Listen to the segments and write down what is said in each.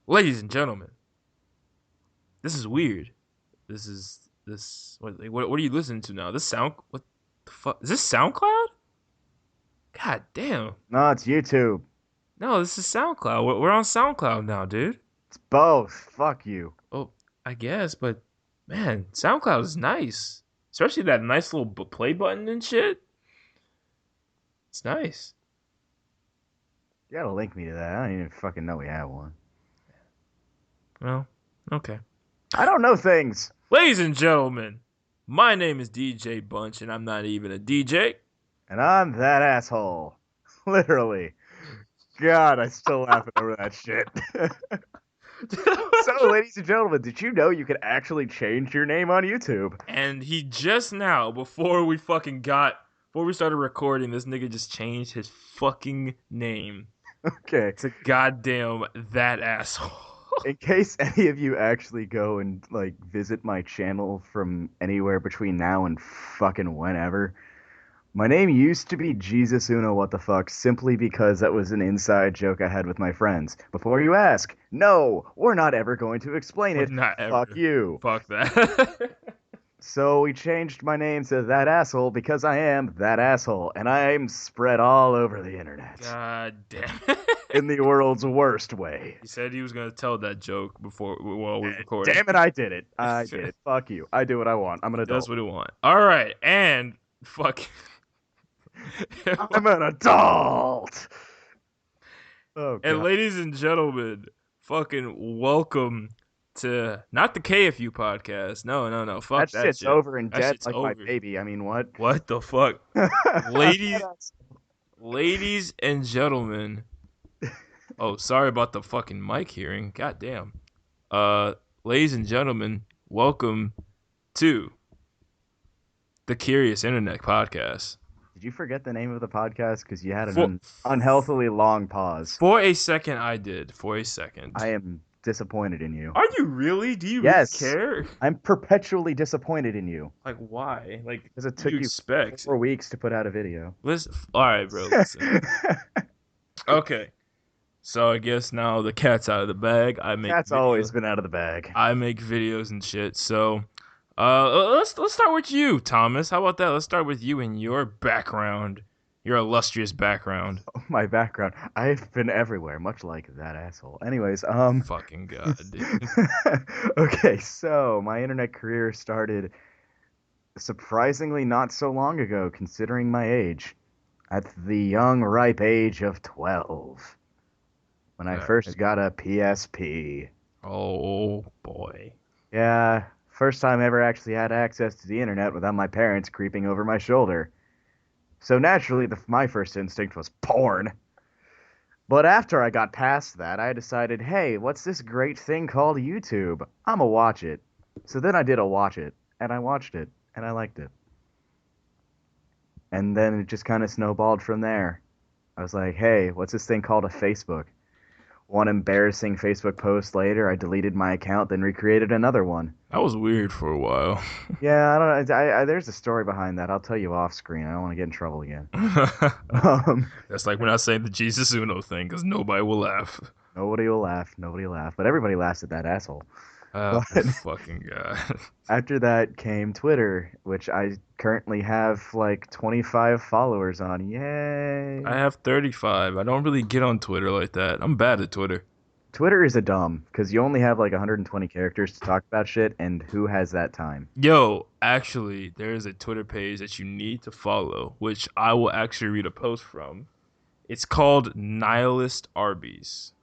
Ladies and gentlemen, this is weird. This. What are you listening to now? This sound. What the fuck? Is this SoundCloud? God damn. No, it's YouTube. No, this is SoundCloud. We're on SoundCloud now, dude. It's both. Fuck you. Oh, I guess, but man, SoundCloud is nice. Especially that nice little play button and shit. It's nice. You gotta link me to that. I don't even fucking know we have one. Well, okay. I don't know things. Ladies and gentlemen, my name is DJ Bunch, and I'm not even a DJ. And I'm that asshole. Literally. God, I still laughing over that shit. So, ladies and gentlemen, did you know you could actually change your name on YouTube? And he just now, before we started recording, this nigga just changed his fucking name Okay. to goddamn that asshole. In case any of you actually go and visit my channel from anywhere between now and fucking whenever, my name used to be Jesus Uno what the fuck simply because that was an inside joke I had with my friends. Before you ask, no, we're not ever going to explain We're it. not Fuck ever. you. Fuck that. So we changed my name to that asshole because I am that asshole, and I'm spread all over the internet God damn. in the world's worst way. He said he was gonna tell that joke before while we recorded. Damn it, I did it. I did it. Fuck you. I do what I want. I'm an He does adult. what he want. All right, and fuck. I'm an adult. Oh And god. ladies and gentlemen, fucking welcome to not the KFU podcast. No, no, no. Fuck That that shit's shit. over and That dead shit's like my over. baby. I mean, what? What the fuck? Ladies and gentlemen. Oh, sorry about the fucking mic hearing. God damn. Uh Ladies and gentlemen, welcome to the Curious Internet Podcast. Did you forget the name of the podcast because you had an For unhealthily long pause? for a second I did. For a second. I am disappointed in you. Are you really? Do you really Yes, care? I'm perpetually disappointed in you Like why? Like because it what do took you you expect? 4 weeks to put out a video. Listen, all right, bro. Listen. Okay, so I guess now the cat's out of the bag. That's always been out of the bag. I make videos and shit. So, let's start with you, Thomas. How about that? Let's start with you and your background, your illustrious background. My background. I've been everywhere, much like that asshole. Anyways, Fucking god, dude. okay, so my internet career started surprisingly not so long ago, considering my age. At the young, ripe age of 12, when I Alright. first got a PSP. Oh boy. Yeah, first time I ever actually had access to the internet without my parents creeping over my shoulder. So naturally, my first instinct was porn. But after I got past that, I decided, hey, what's this great thing called YouTube? I'ma watch it. So then I did a watch it, and I watched it, and I liked it. And then it just kind of snowballed from there. I was like, hey, what's this thing called a Facebook? One embarrassing Facebook post later, I deleted my account, then recreated another one. That was weird for a while. Yeah, I don't know. There's a story behind that. I'll tell you off screen. I don't want to get in trouble again. Um, That's like when I say the Jesus Uno thing, because nobody will laugh. Nobody will laugh. Nobody will laugh. But everybody laughs at that asshole. Oh, But fucking god. after that came Twitter, which I currently have like 25 followers on. Yay! I have 35. I don't really get on Twitter like that. I'm bad at Twitter. Twitter is a dumb because you only have like 120 characters to talk about shit, and who has that time? Yo, actually, there is a Twitter page that you need to follow, which I will actually read a post from. It's called Nihilist Arby's.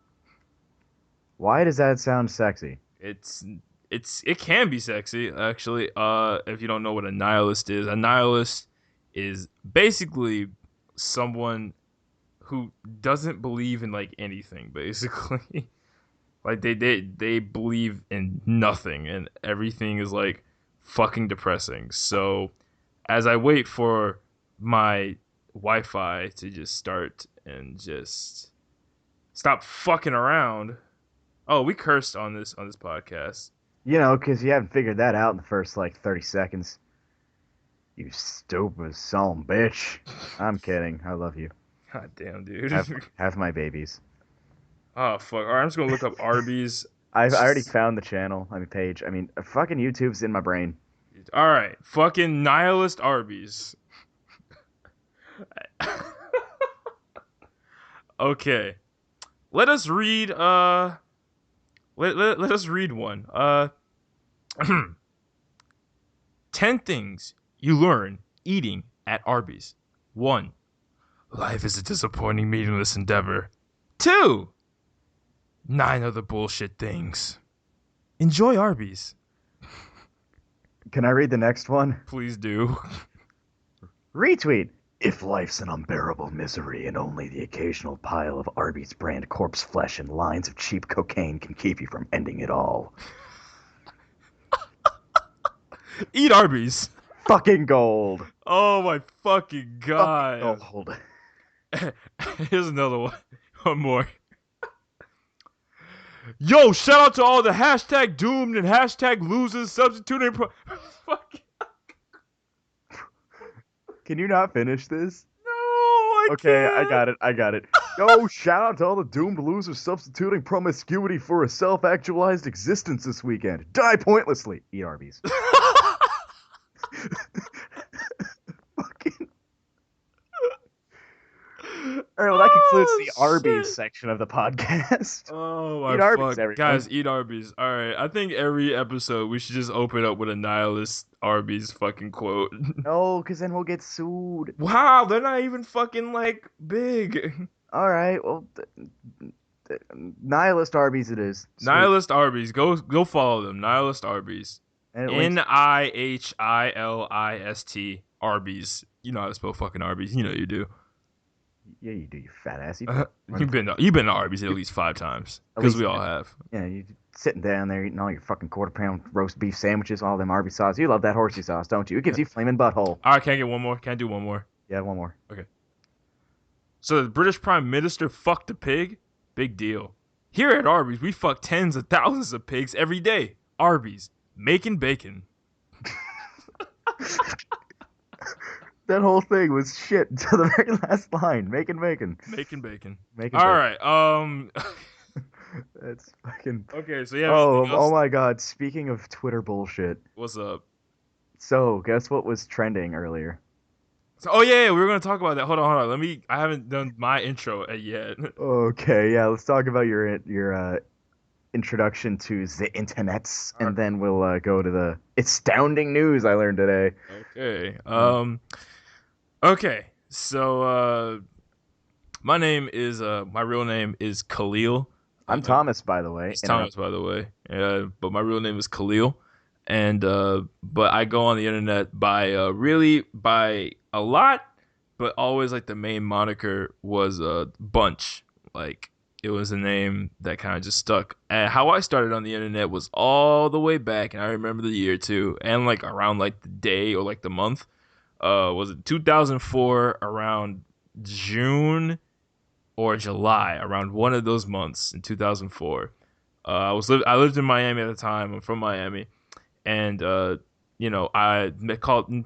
Why does that sound sexy? It's it can be sexy actually. If you don't know what a nihilist is basically someone who doesn't believe in like anything basically. Like they believe in nothing and everything is like fucking depressing. So as I wait for my Wi-Fi to just start and just stop fucking around. Oh, we cursed on this podcast. You know, because you haven't figured that out in the first like 30 seconds. You stupid son of a bitch. I'm kidding. I love you. God damn, dude. Have my babies. Oh fuck! All right, I'm just gonna look up Arby's. I already Just- found the channel. I mean, page. I mean, fucking YouTube's in my brain. All right, fucking nihilist Arby's. Okay, let us read. Let us read one. 10 things you learn eating at Arby's. 1. Life is a disappointing, meaningless endeavor. 2. 9 other bullshit things. Enjoy Arby's. Can I read the next one? Please do. Retweet. If life's an unbearable misery and only the occasional pile of Arby's brand corpse flesh and lines of cheap cocaine can keep you from ending it all. Eat Arby's. Fucking gold. Oh my fucking Fucking god. gold. Here's another one. One more. Yo, shout out to all the hashtag doomed and hashtag losers substituting. Fuck. Can you not finish this? No, I Okay, I can't. got it. I got it. Yo, shout out to all the doomed losers substituting promiscuity for a self-actualized existence this weekend. Die pointlessly. Eat Arby's. Fucking. All right, well, that concludes Oh, the Arby's shit. section of the podcast. Oh my Eat Arby's, fuck. everyone. Guys, eat Arby's. Alright. I think every episode we should just open up with a nihilist Arby's fucking quote. No, because then we'll get sued. Wow, they're not even fucking like big. All right, well, nihilist Arby's it is. Sweet. Nihilist Arby's. Go follow them. Nihilist Arby's. And it links. Nihilist Arby's. You know how to spell fucking Arby's. You know you do. Yeah, you do, you fat ass. You You've been to Arby's at least 5 times At because least, we all have. yeah, you sitting down there eating all your fucking quarter-pound roast beef sandwiches, all them Arby's sauce. You love that horsey sauce, don't you? It gives you flaming butthole. All right, can I get one more? Can I do one more? Yeah, one more. Okay. So the British Prime Minister fucked a pig? Big deal. Here at Arby's, we fuck tens of thousands of pigs every day. Arby's, making bacon. That whole thing was shit until the very last line. Making bacon. Making bacon. Making All bacon. right. That's fucking. Okay. So yeah. Oh, Anything else? oh my God. Speaking of Twitter bullshit. What's up? So, guess what was trending earlier? So, oh yeah, we were gonna talk about that. Hold on. I haven't done my intro yet. Okay, yeah, let's talk about your introduction to the internets, and then we'll go to the astounding news I learned today. Okay. Okay. So my real name is Kahlil. I'm Thomas, by the way. It's Thomas, by the way. But my real name is Kahlil, and but I go on the internet by really by a lot, but always like the main moniker was Bunch. Like it was a name that kind of just stuck. And how I started on the internet was all the way back, and I remember the year too, and like around like the day or like the month. Was it 2004 around June or July, around one of those months in 2004. I lived in Miami at the time. I'm from Miami, and I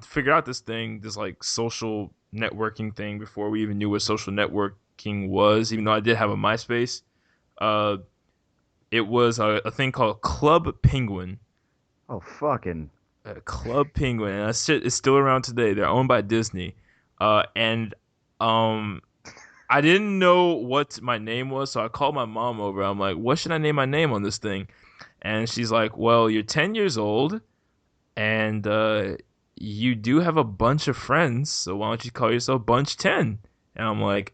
figured out this like social networking thing before we even knew what social networking was. Even though I did have a MySpace, uh, it was a thing called Club Penguin. Oh, fucking. Club Penguin, and that shit is still around today. They're owned by Disney, and I didn't know what my name was, so I called my mom over. I'm like, "What should I name my name on this thing?" And she's like, "Well, you're 10 years old, and you do have a bunch of friends, so why don't you call yourself Bunch 10?" And I'm like,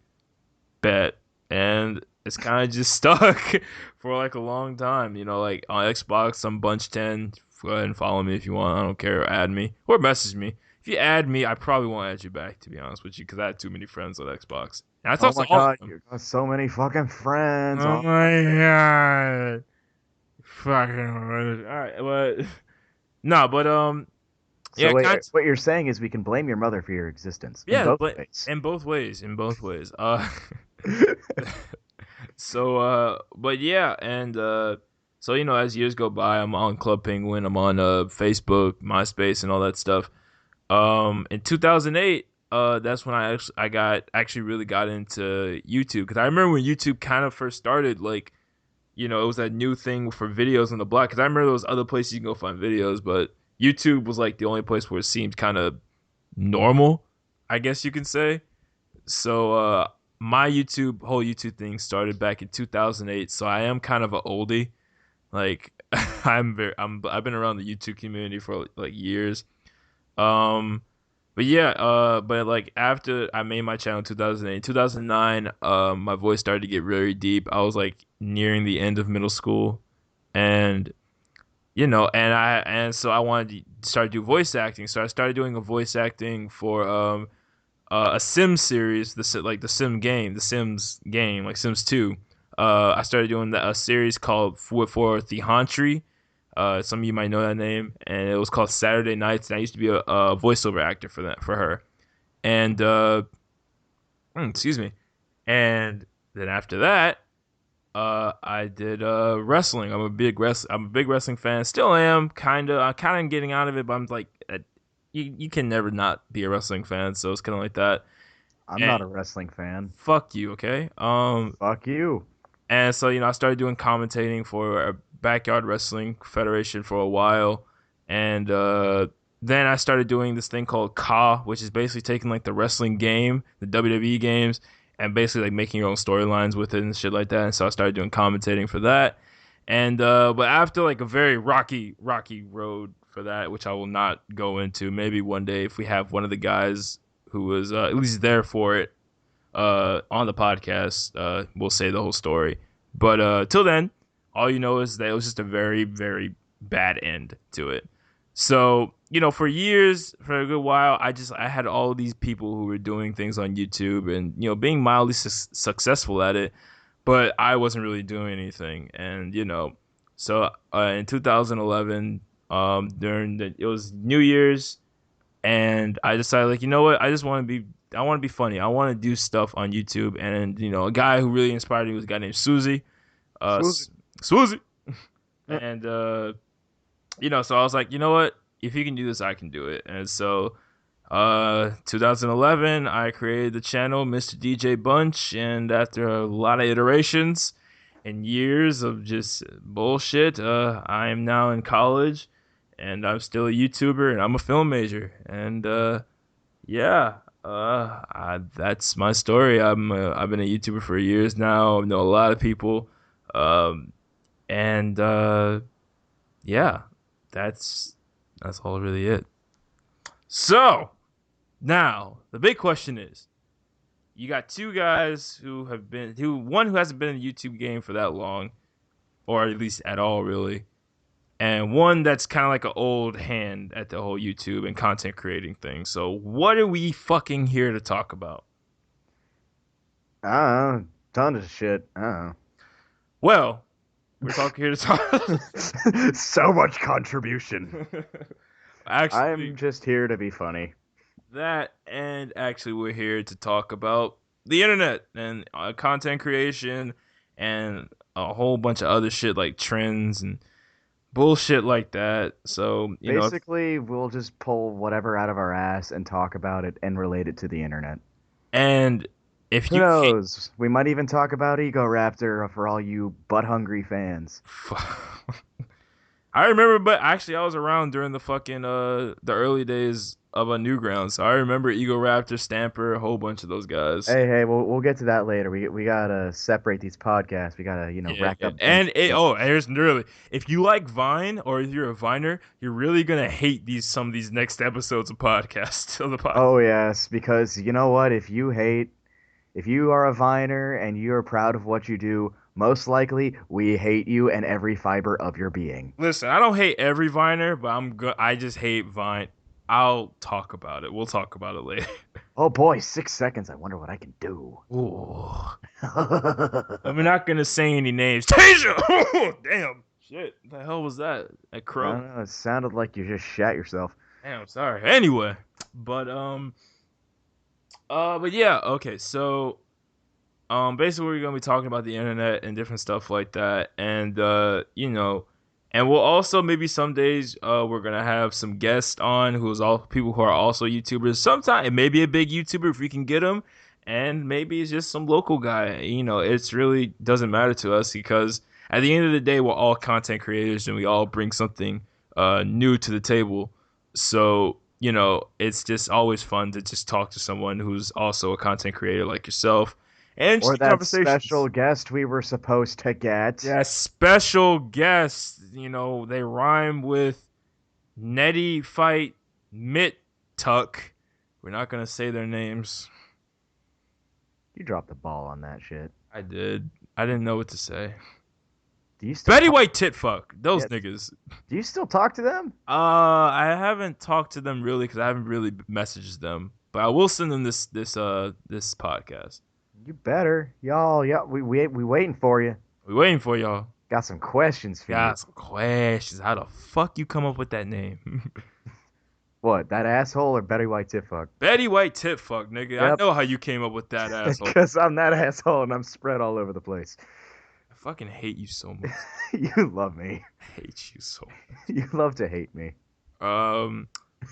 "Bet." And it's kind of just stuck for like a long time. You know, like on Xbox, I'm Bunch 10. Go ahead and follow me if you want. I don't care. Or add me or message me. If you add me, I probably won't add you back, to be honest with you, because I had too many friends on Xbox. And I Oh talked my to all of God, them. you got so many fucking friends. Oh Oh. my god. Fucking alright, but no, but So yeah, wait, kind what you're saying is we can blame your mother for your existence in yeah, both but ways. in both ways. So but yeah, and so as years go by, I'm on Club Penguin, I'm on Facebook, MySpace, and all that stuff. In 2008, that's when I really got into YouTube, because I remember when YouTube kind of first started, like, it was that new thing for videos on the block. Because I remember there was other places you can go find videos, but YouTube was like the only place where it seemed kind of normal, I guess you can say. So my whole YouTube thing started back in 2008. So I am kind of an oldie. Like I've been around the YouTube community for like years. Um, but yeah, but like after I made my channel in 2008, 2009, my voice started to get really deep. I was like nearing the end of middle school, and and so I wanted to start to do voice acting. So I started doing a voice acting for a Sim series, like the Sim game, the Sims game, like Sims 2. I started doing a series called for the Hauntry. Some of you might know that name, and it was called Saturday Nights. And I used to be a voiceover actor for her, and excuse me. And then after that, I did wrestling. I'm a big wrestling fan. Still am, kinda. I'm kind of getting out of it, but I'm like, you can never not be a wrestling fan. So it's kind of like that. I'm And not a wrestling fan. fuck you, okay? Fuck you. And so I started doing commentating for a backyard wrestling federation for a while, and then I started doing this thing called Ka, which is basically taking like the wrestling game, the WWE games, and basically like making your own storylines with it and shit like that. And so I started doing commentating for that. And but after like a very rocky road for that, which I will not go into. Maybe one day if we have one of the guys who was at least there for it on the podcast, we'll say the whole story. But till then, all you know is that it was just a very, very bad end to it. So, for years, for a good while, I had all of these people who were doing things on YouTube and, being mildly successful at it, but I wasn't really doing anything. And, so in 2011, it was New Year's, and I decided, like, you know what? I want to be funny. I want to do stuff on YouTube. And, a guy who really inspired me was a guy named Susie. Susie. Susie. Yeah. And, so I was like, you know what? If you can do this, I can do it. And so, 2011, I created the channel, Mr. DJ Bunch. And after a lot of iterations and years of just bullshit, I am now in college, and I'm still a YouTuber, and I'm a film major. And, yeah, that's my story. I've been a YouTuber for years now. I know a lot of people, and yeah, that's that's all really it. So now the big question is: you got two guys one who hasn't been in the YouTube game for that long, or at least at all, really, and one that's kind of like an old hand at the whole YouTube and content creating thing. So, what are we fucking here to talk about? I ton of shit. Well, we're talking here to talk. So much contribution. I'm Actually, just here to be funny. actually, we're here to talk about the internet and content creation and a whole bunch of other shit like trends and bullshit like that. So, Basically, we'll just pull whatever out of our ass and talk about it and relate it to the internet. and if Who you hate. knows? We might even talk about Ego Raptor for all you butt hungry fans. I remember, but actually, I was around during the fucking the early days of a Newgrounds. So I remember Ego Raptor, Stamper, a whole bunch of those guys. Hey, we'll get to that later. We gotta separate these podcasts. We gotta Yeah, rack up and views. here's really, if you like Vine or if you're a Viner, you're really gonna hate some of these next episodes of podcast of the podcast. Oh yes, because you know what? If you are a Viner and you're proud of what you do, most likely we hate you and every fiber of your being. Listen, I don't hate every Viner, but I just hate Vine. I'll talk about it. We'll talk about it later. Oh boy, 6 seconds. I wonder what I can do. Ooh. I'm not gonna say any names. Tasia! Damn. Shit. What the hell was that? A I crow? don't know. It sounded like you just shat yourself. Damn, sorry. Anyway. But but yeah, okay, so basically we're gonna be talking about the internet and different stuff like that. And And we'll also maybe some days we're gonna have some guests on who's all people who are also YouTubers. Sometimes it may be a big YouTuber if we can get them, and maybe it's just some local guy. It's really doesn't matter to us because at the end of the day, we're all content creators and we all bring something new to the table. So it's just always fun to just talk to someone who's also a content creator like yourself and just Or have that conversations. special guest we were supposed to get. Yeah, special guests. They rhyme with Nettie Fight Mitt Tuck. We're not gonna say their names. You dropped the ball on that shit. I did. I didn't know what to say. Do you still Betty talk? White tit fuck. Those Yeah, niggas. do you still talk to them? I haven't talked to them really because I haven't really messaged them. But I will send them this podcast. You better, y'all. Yeah, we waiting for you. We waiting for y'all. Got some questions for you. Got some questions. How the fuck you come up with that name? What? That asshole or Betty White tit fuck? Betty White tit fuck, nigga. I Yep. know how you came up with that asshole. Because I'm that asshole and I'm spread all over the place. I fucking hate you so much. You love me. I hate you so You love to hate me. All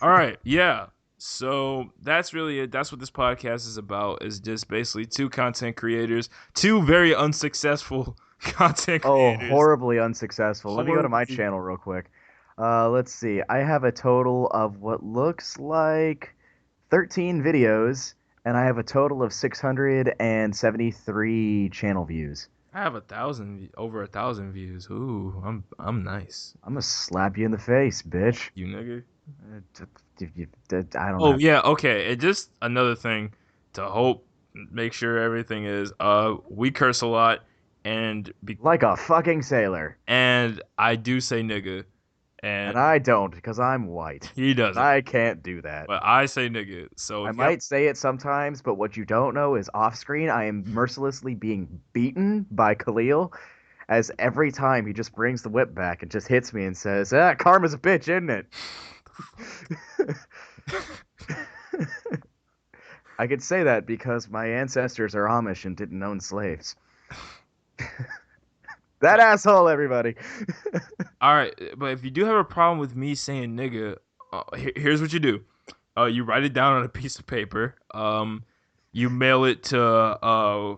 right, yeah. So that's really it. That's what this podcast is about. Is just basically two content creators, two very unsuccessful content Oh, creators. horribly unsuccessful. Let me go to my Horribly. channel real quick. Let's see. I have a total of what looks like 13 videos, and I have a total of 673 channel views. I have over 1,000 views. Ooh, I'm nice. I'm gonna slap you in the face, bitch. You nigga. I don't Oh know. yeah, okay. And just another thing to make sure everything is. We curse a lot, and Like a fucking sailor. and I do say nigga, And and I don't, because I'm white. he And doesn't. I can't do that. But I say nigga. So I if you have might say it sometimes, but what you don't know is off screen, I am mercilessly being beaten by Kahlil, as every time he just brings the whip back and just hits me and says, ah, karma's a bitch, isn't it? I could say that because my ancestors are Amish and didn't own slaves. That asshole, everybody. all right, but if you do have a problem with me saying nigga, here's what you do. You write it down on a piece of paper. You mail it to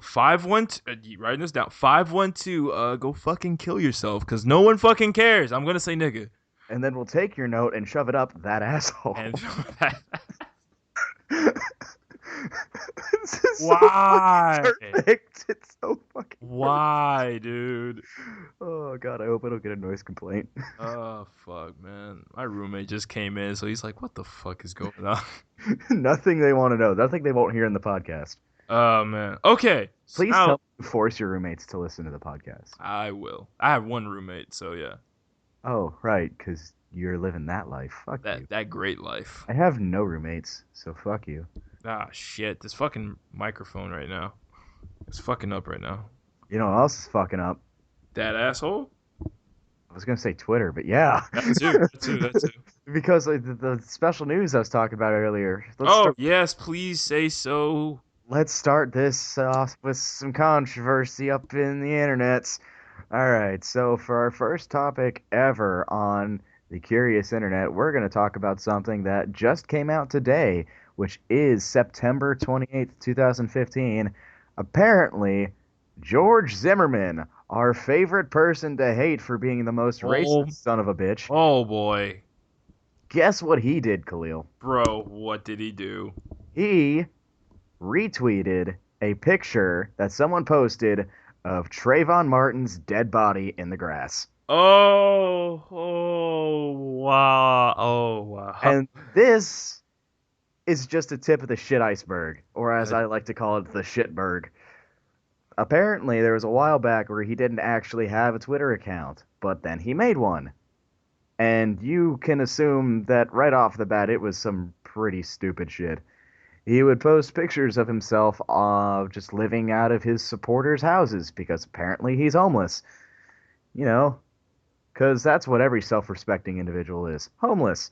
512. You writing this down. 512. Go fucking kill yourself, because no one fucking cares. I'm gonna say nigga. And then we'll take your note and shove it up that asshole. And This is so why? fucking perfect. It's so fucking Why, dude? perfect. Oh god, I hope I don't get a noise complaint. Oh fuck, man. My roommate just came in, so he's like, "What the fuck is going on?" Nothing they want to know. Nothing they won't hear in the podcast. Oh man. Okay. So Please now tell me to force your roommates to listen to the podcast. I will. I have one roommate, so yeah. Oh, right, because you're living that life. Fuck you. That great life. I have no roommates, so fuck you. Ah shit. This fucking microphone right now. It's fucking up right now. You know what else is fucking up? That asshole? I was gonna say Twitter, but yeah. That too. That too. That too. Because the special news I was talking about earlier. Oh yes, please say so. Let's start this off with some controversy up in the internets. All right, so for our first topic ever on the Curious Internet, we're going to talk about something that just came out today, which is September 28th, 2015. Apparently, George Zimmerman, our favorite person to hate for being the most Oh, racist son of a bitch, oh boy, guess what he did, Khalil? bro, what did he do? He retweeted a picture that someone posted of Trayvon Martin's dead body in the grass. Oh wow, oh wow. And this is just a tip of the shit iceberg, or as Uh, I like to call it, the shitberg. Apparently, there was a while back where he didn't actually have a Twitter account, but then he made one. And you can assume that right off the bat, it was some pretty stupid shit. He would post pictures of himself just living out of his supporters' houses because apparently he's homeless. You know, because that's what every self respecting individual is homeless.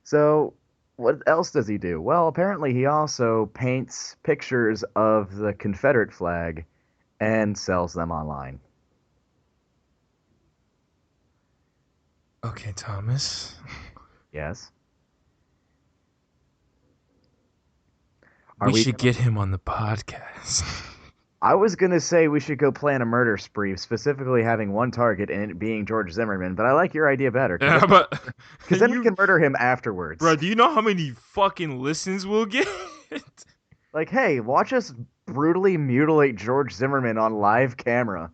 So, what else does he do? Well, apparently, he also paints pictures of the Confederate flag and sells them online. Okay, Thomas. Yes. Are We we should gonna? get him on the podcast. I was gonna say we should go plan a murder spree, specifically having one target and it being George Zimmerman. But I like your idea better Yeah, but because then we you, can murder him afterwards. bro, do you know how many fucking listens we'll get? Like, hey, watch us brutally mutilate George Zimmerman on live camera.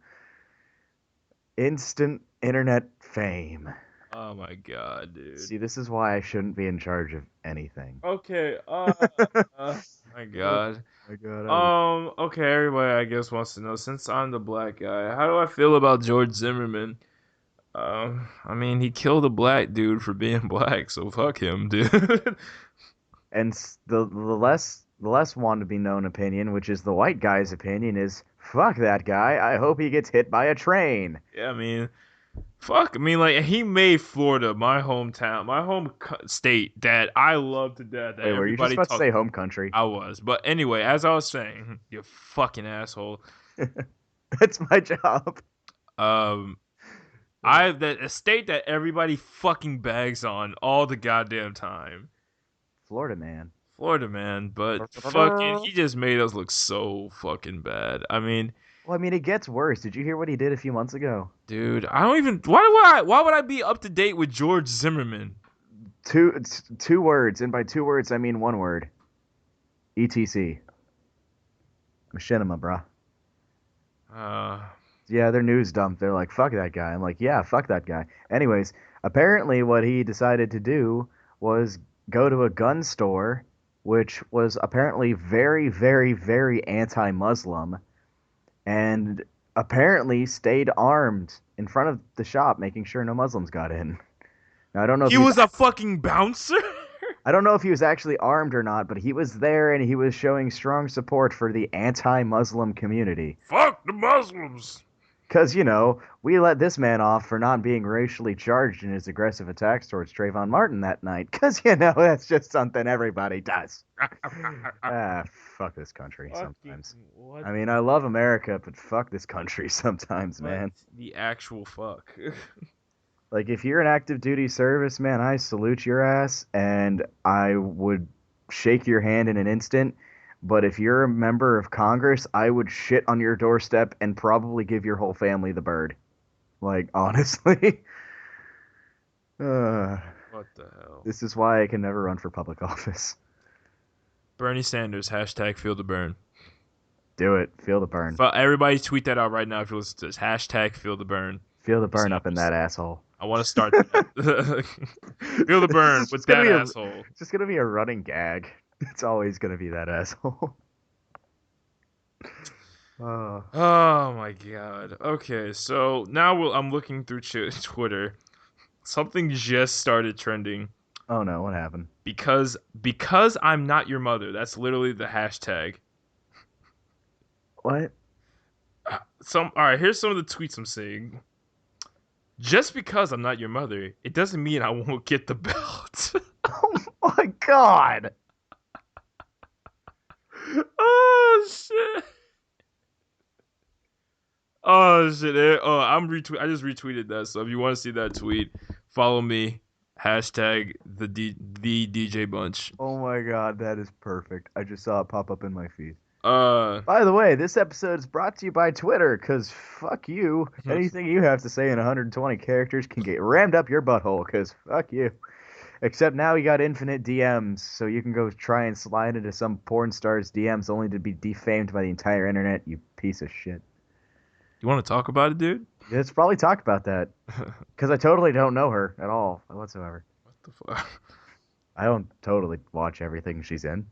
Instant internet fame. Oh my god, dude. See, this is why I shouldn't be in charge of anything. Okay. My Oh god. my god, Okay, everybody I guess wants to know, since I'm the black guy, how do I feel about George Zimmerman? I mean, he killed a black dude for being black, so fuck him, dude. and the less want to be known opinion, which is the white guy's opinion, is fuck that guy. I hope he gets hit by a train. Yeah, I mean, fuck. I mean, like, he made Florida, my hometown, my state, that I love to death, that Wait, were you just everybody about to talk. say home country? I was, but anyway, as I was saying, you fucking asshole. That's my job. Um, I that a state that everybody fucking bags on all the goddamn time. Florida man. Florida man, but fucking Well, he just made us look so fucking bad. I mean, I mean, it gets worse. Did you hear what he did a few months ago? dude, I don't even why would I be up to date with George Zimmerman? Two words, and by two words I mean one word. ETC. Machinima, bruh. Uh Yeah, they're news dump. They're like, fuck that guy. I'm like, yeah, fuck that guy. Anyways, apparently what he decided to do was go to a gun store, which was apparently very, very, very anti-Muslim, and apparently stayed armed in front of the shop, making sure no Muslims got in. Now, he was a fucking bouncer? I don't know if he was actually armed or not, but he was there and he was showing strong support for the anti-Muslim community. Fuck the Muslims. Because, we let this man off for not being racially charged in his aggressive attacks towards Trayvon Martin that night. Because, that's just something everybody does. Ah, fuck this country Fucking sometimes. what? I mean, I love America, but fuck this country sometimes, What man. the actual fuck? Like, if you're an active duty service, man, I salute your ass, and I would shake your hand in an instant. But if you're a member of Congress, I would shit on your doorstep and probably give your whole family the bird. Like, honestly. uh, What the hell? this is why I can never run for public office. Bernie Sanders, hashtag feel the burn. Do it. Feel the burn. Everybody tweet that out right now if you listen to this. Hashtag feel the burn. Feel the burn up in that asshole. I want to start that. Feel the burn with that asshole. It's just gonna be a running gag. It's always gonna be that asshole. Oh. Oh my god. Okay, so now I'm looking through Twitter. Something just started trending Oh no, what happened? because I'm not your mother. That's literally the hashtag. What? All right. Here's some of the tweets I'm seeing. Just because I'm not your mother, it doesn't mean I won't get the belt. Oh my god! Oh shit. Oh shit! I just retweeted that. So if you want to see that tweet, follow me. Hashtag the DJ Bunch. Oh my god, that is perfect. I just saw it pop up in my feed. Uh, By the way, this episode is brought to you by Twitter, because fuck you. Anything you have to say in 120 characters can get rammed up your butthole, because fuck you. Except now you got infinite DMs, so you can go try and slide into some porn star's DMs only to be defamed by the entire internet, you piece of shit. you want to talk about it, dude? Let's probably talk about that, because I totally don't know her at all, whatsoever. What the fuck? I don't totally watch everything she's in.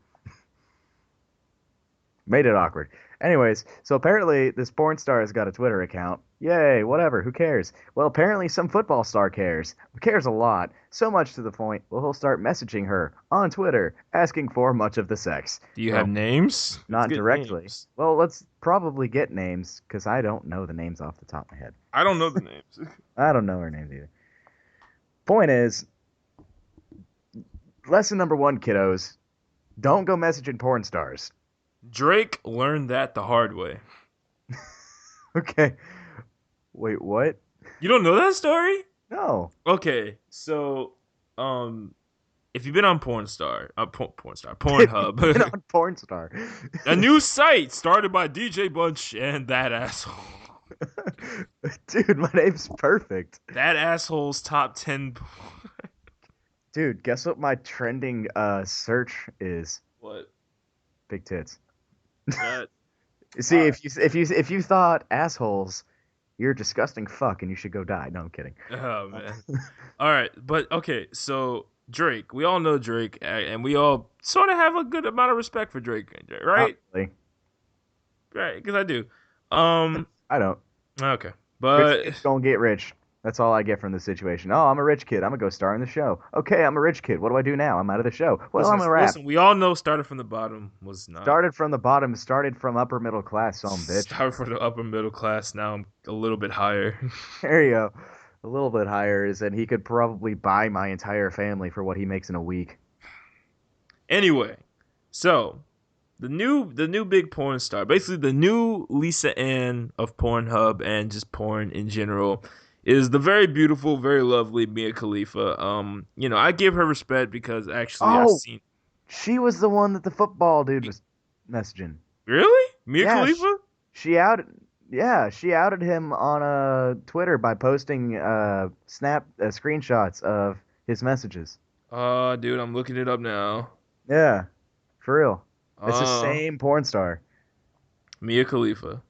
Made it awkward. Anyways, so apparently this porn star has got a Twitter account. Yay, whatever, who cares? Well, apparently some football star cares. Cares a lot. So much to the point, well, he'll start messaging her on Twitter, asking for much of the sex. Do you Well, have names? Let's not get directly. names. Well, let's probably get names, because I don't know the names off the top of my head. I don't know the names. I don't know her names either. Point is, lesson number one, kiddos, don't go messaging porn stars. Drake learned that the hard way. Okay. Wait, what? You don't know that story? No. Okay, so um, if you've been on Been Pornhub, on porn star. a new site started by DJ Bunch and that asshole. Dude, my name's perfect. That asshole's top 10. Dude, guess what my trending search is? What? Big tits. That. You All see, right. if you thought assholes, you're a disgusting fuck and you should go die. No, I'm kidding. Oh man. All right, but okay. So Drake, we all know Drake, and we all sort of have a good amount of respect for Drake, Not right? really. Right, because I do. Um. I don't. Okay, Rich but kids gonna get rich. That's all I get from this situation. Oh, I'm a rich kid. I'm gonna go star in the show. Okay, I'm a rich kid. What do I do now? I'm out of the show. Well, listen, I'm a rap. listen. We all know started from the bottom was not. Started from the bottom. Started from upper middle class. Some bitch. Started from the upper middle class. Now I'm a little bit higher. There you go. A little bit higher is, and he could probably buy my entire family for what he makes in a week. Anyway, so the new big porn star, basically the new Lisa Ann of Pornhub and just porn in general, is the very beautiful, very lovely Mia Khalifa. I give her respect because actually I Oh, seen. she was the one that the football dude was messaging. Really? Mia Yeah, Khalifa? she outed. Yeah, she outed him on Twitter by posting snap screenshots of his messages. Dude, I'm looking it up now. Yeah, for real. It's the Uh, same porn star. Mia Khalifa.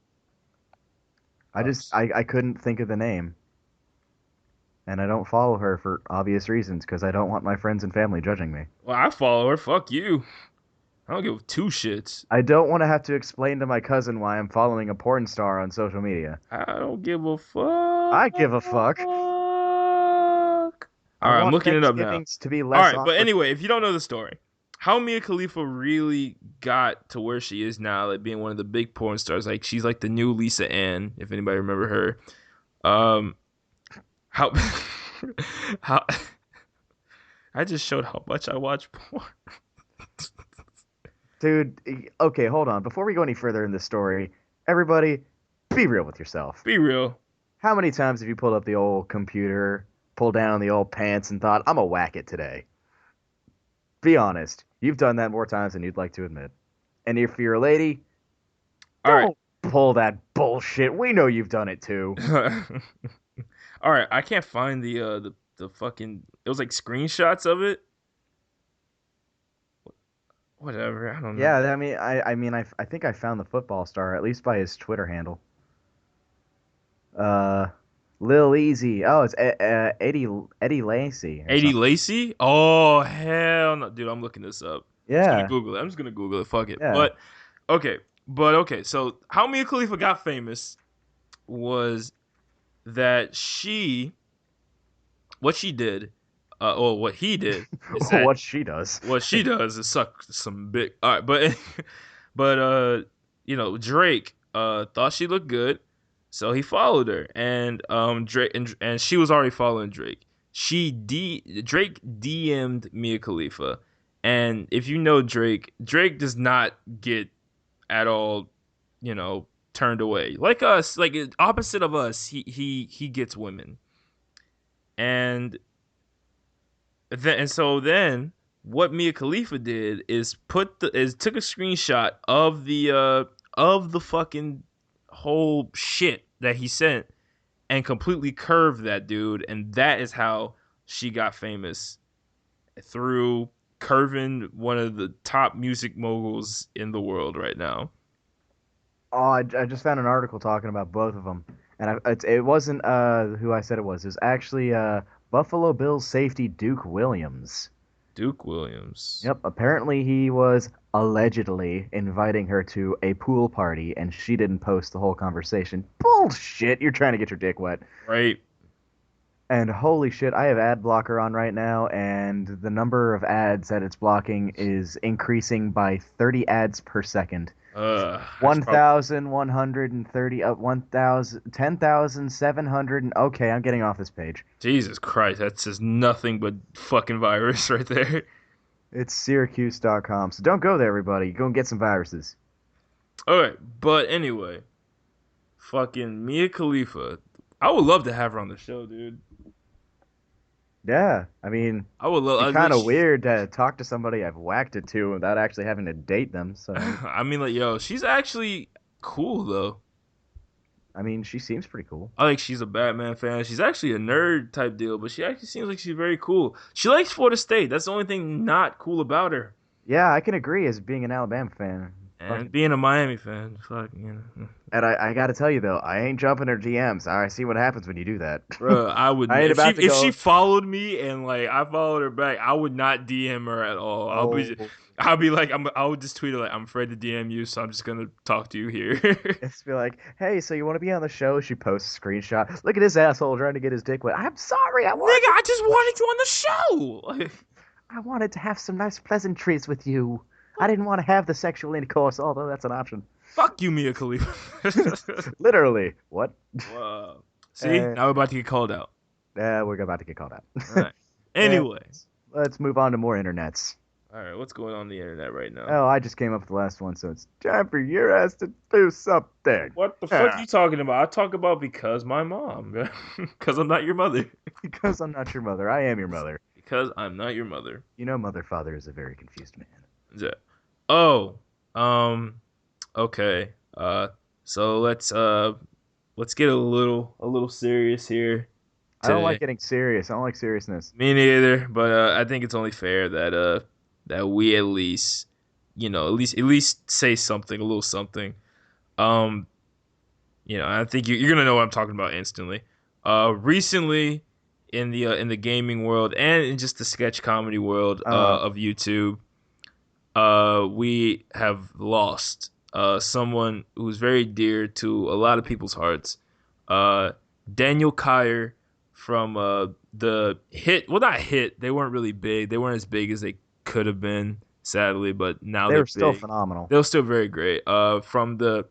I Uh, just I couldn't think of the name, and I don't follow her for obvious reasons because I don't want my friends and family judging me. well, I follow her. Fuck you. I don't give two shits. I don't want to have to explain to my cousin why I'm following a porn star on social media. I don't give a fuck. I give a fuck. I All right, I'm want looking it up now. Thanksgivings to be All less right, but awkward. anyway, if you don't know the story, how Mia Khalifa really got to where she is now, like being one of the big porn stars, like she's like the new Lisa Ann, if anybody remember her. Um, how how I just showed how much I watch porn. Dude, okay, hold on. Before we go any further in this story, everybody, be real with yourself. Be real. How many times have you pulled up the old computer, pulled down the old pants, and thought, I'm gonna whack it today? Be honest. You've done that more times than you'd like to admit. And if you're a lady, All right. don't pull that bullshit. We know you've done it too. All right, I can't find the fucking. It was like screenshots of it. Whatever, I don't know. Yeah, I think I found the football star at least by his Twitter handle. Uh, Lil Easy. Oh, it's Eddie Lacy or 80 something. Lacey? Oh hell no, dude! I'm looking this up. I'm just gonna Yeah, Google it. I'm just gonna Google it. Fuck it. yeah. But okay. So how Mia Khalifa got famous was that what she did, or what he did, is that What she does. what she does is suck some big. All right, but but Drake thought she looked good, so he followed her, and Drake and she was already following Drake. Drake DM'd Mia Khalifa, and if you know Drake, Drake does not get at all, turned away like us, like opposite of us. He gets women, and then what Mia Khalifa did is took a screenshot of the fucking whole shit that he sent and completely curved that dude, and that is how she got famous, through curving one of the top music moguls in the world right now. Oh, I just found an article talking about both of them, and it wasn't who I said it was. It was actually Buffalo Bills safety Duke Williams. Duke Williams. Yep, apparently he was allegedly inviting her to a pool party, and she didn't post the whole conversation. Bullshit! You're trying to get your dick wet. Right. And holy shit, I have ad blocker on right now, and the number of ads that it's blocking is increasing by 30 ads per second. That's probably 1,130, 1,000, 10,700. Okay, I'm getting off this page. Jesus Christ. That's just nothing but fucking virus right there. It's Syracuse.com. So don't go there, everybody. Go and get some viruses. Okay, but anyway, fucking Mia Khalifa. I would love to have her on the show, dude. Yeah, I mean, I would love. it'd be I mean, kind of weird to talk to somebody I've whacked it to without actually having to date them. So, I mean, like, yo, she's actually cool though. I mean, she seems pretty cool. I think she's a Batman fan. She's actually a nerd type deal, but she actually seems like she's very cool. She likes Florida State. That's the only thing not cool about her. Yeah, I can agree as being an Alabama fan. And Fucking, being a Miami fan, fuck, you know, and I got to tell you though, I ain't jumping her DMs. I see what happens when you do that. bro, I would I ain't about to if she go. followed me and like I followed her back, I would not DM her at all. Oh, I'll be like, I would just tweet her like, I'm afraid to DM you, so I'm just gonna talk to you here. it's be like, hey, so you want to be on the show? She posts a screenshot. Look at this asshole trying to get his dick wet. I'm sorry, Nigga, I just wanted you on the show. Like, I wanted to have some nice pleasantries with you. I didn't want to have the sexual intercourse, although that's an option. fuck you, Mia Khalifa. Literally. What? Wow. See, Uh, now we're about to get called out. we're about to get called All out. right. uh, Anyway, let's move on to more internets. all right, what's going on the internet right now? Oh, I just came up with the last one, so it's time for your ass to do something. What the fuck are Yeah, you talking about? I talk about because my mom, because I'm not your mother. because I'm not your mother. I am your mother. Because I'm not your mother. You know, mother father is a very confused man. Yeah. Oh, um, okay. So let's get a little serious here I don't like today. getting serious. I don't like seriousness. Me neither, but I think it's only fair that that we at least at least say something, a little something. Um, I think you're gonna know what I'm talking about instantly. Recently in the gaming world and in just the sketch comedy world Uh, of YouTube, we have lost someone who's very dear to a lot of people's hearts. Uh, Daniel Kyer from the hit. Well, not hit. They weren't really big. They weren't as big as they could have been, sadly. But now they they're were still big. phenomenal. They're still very great. From the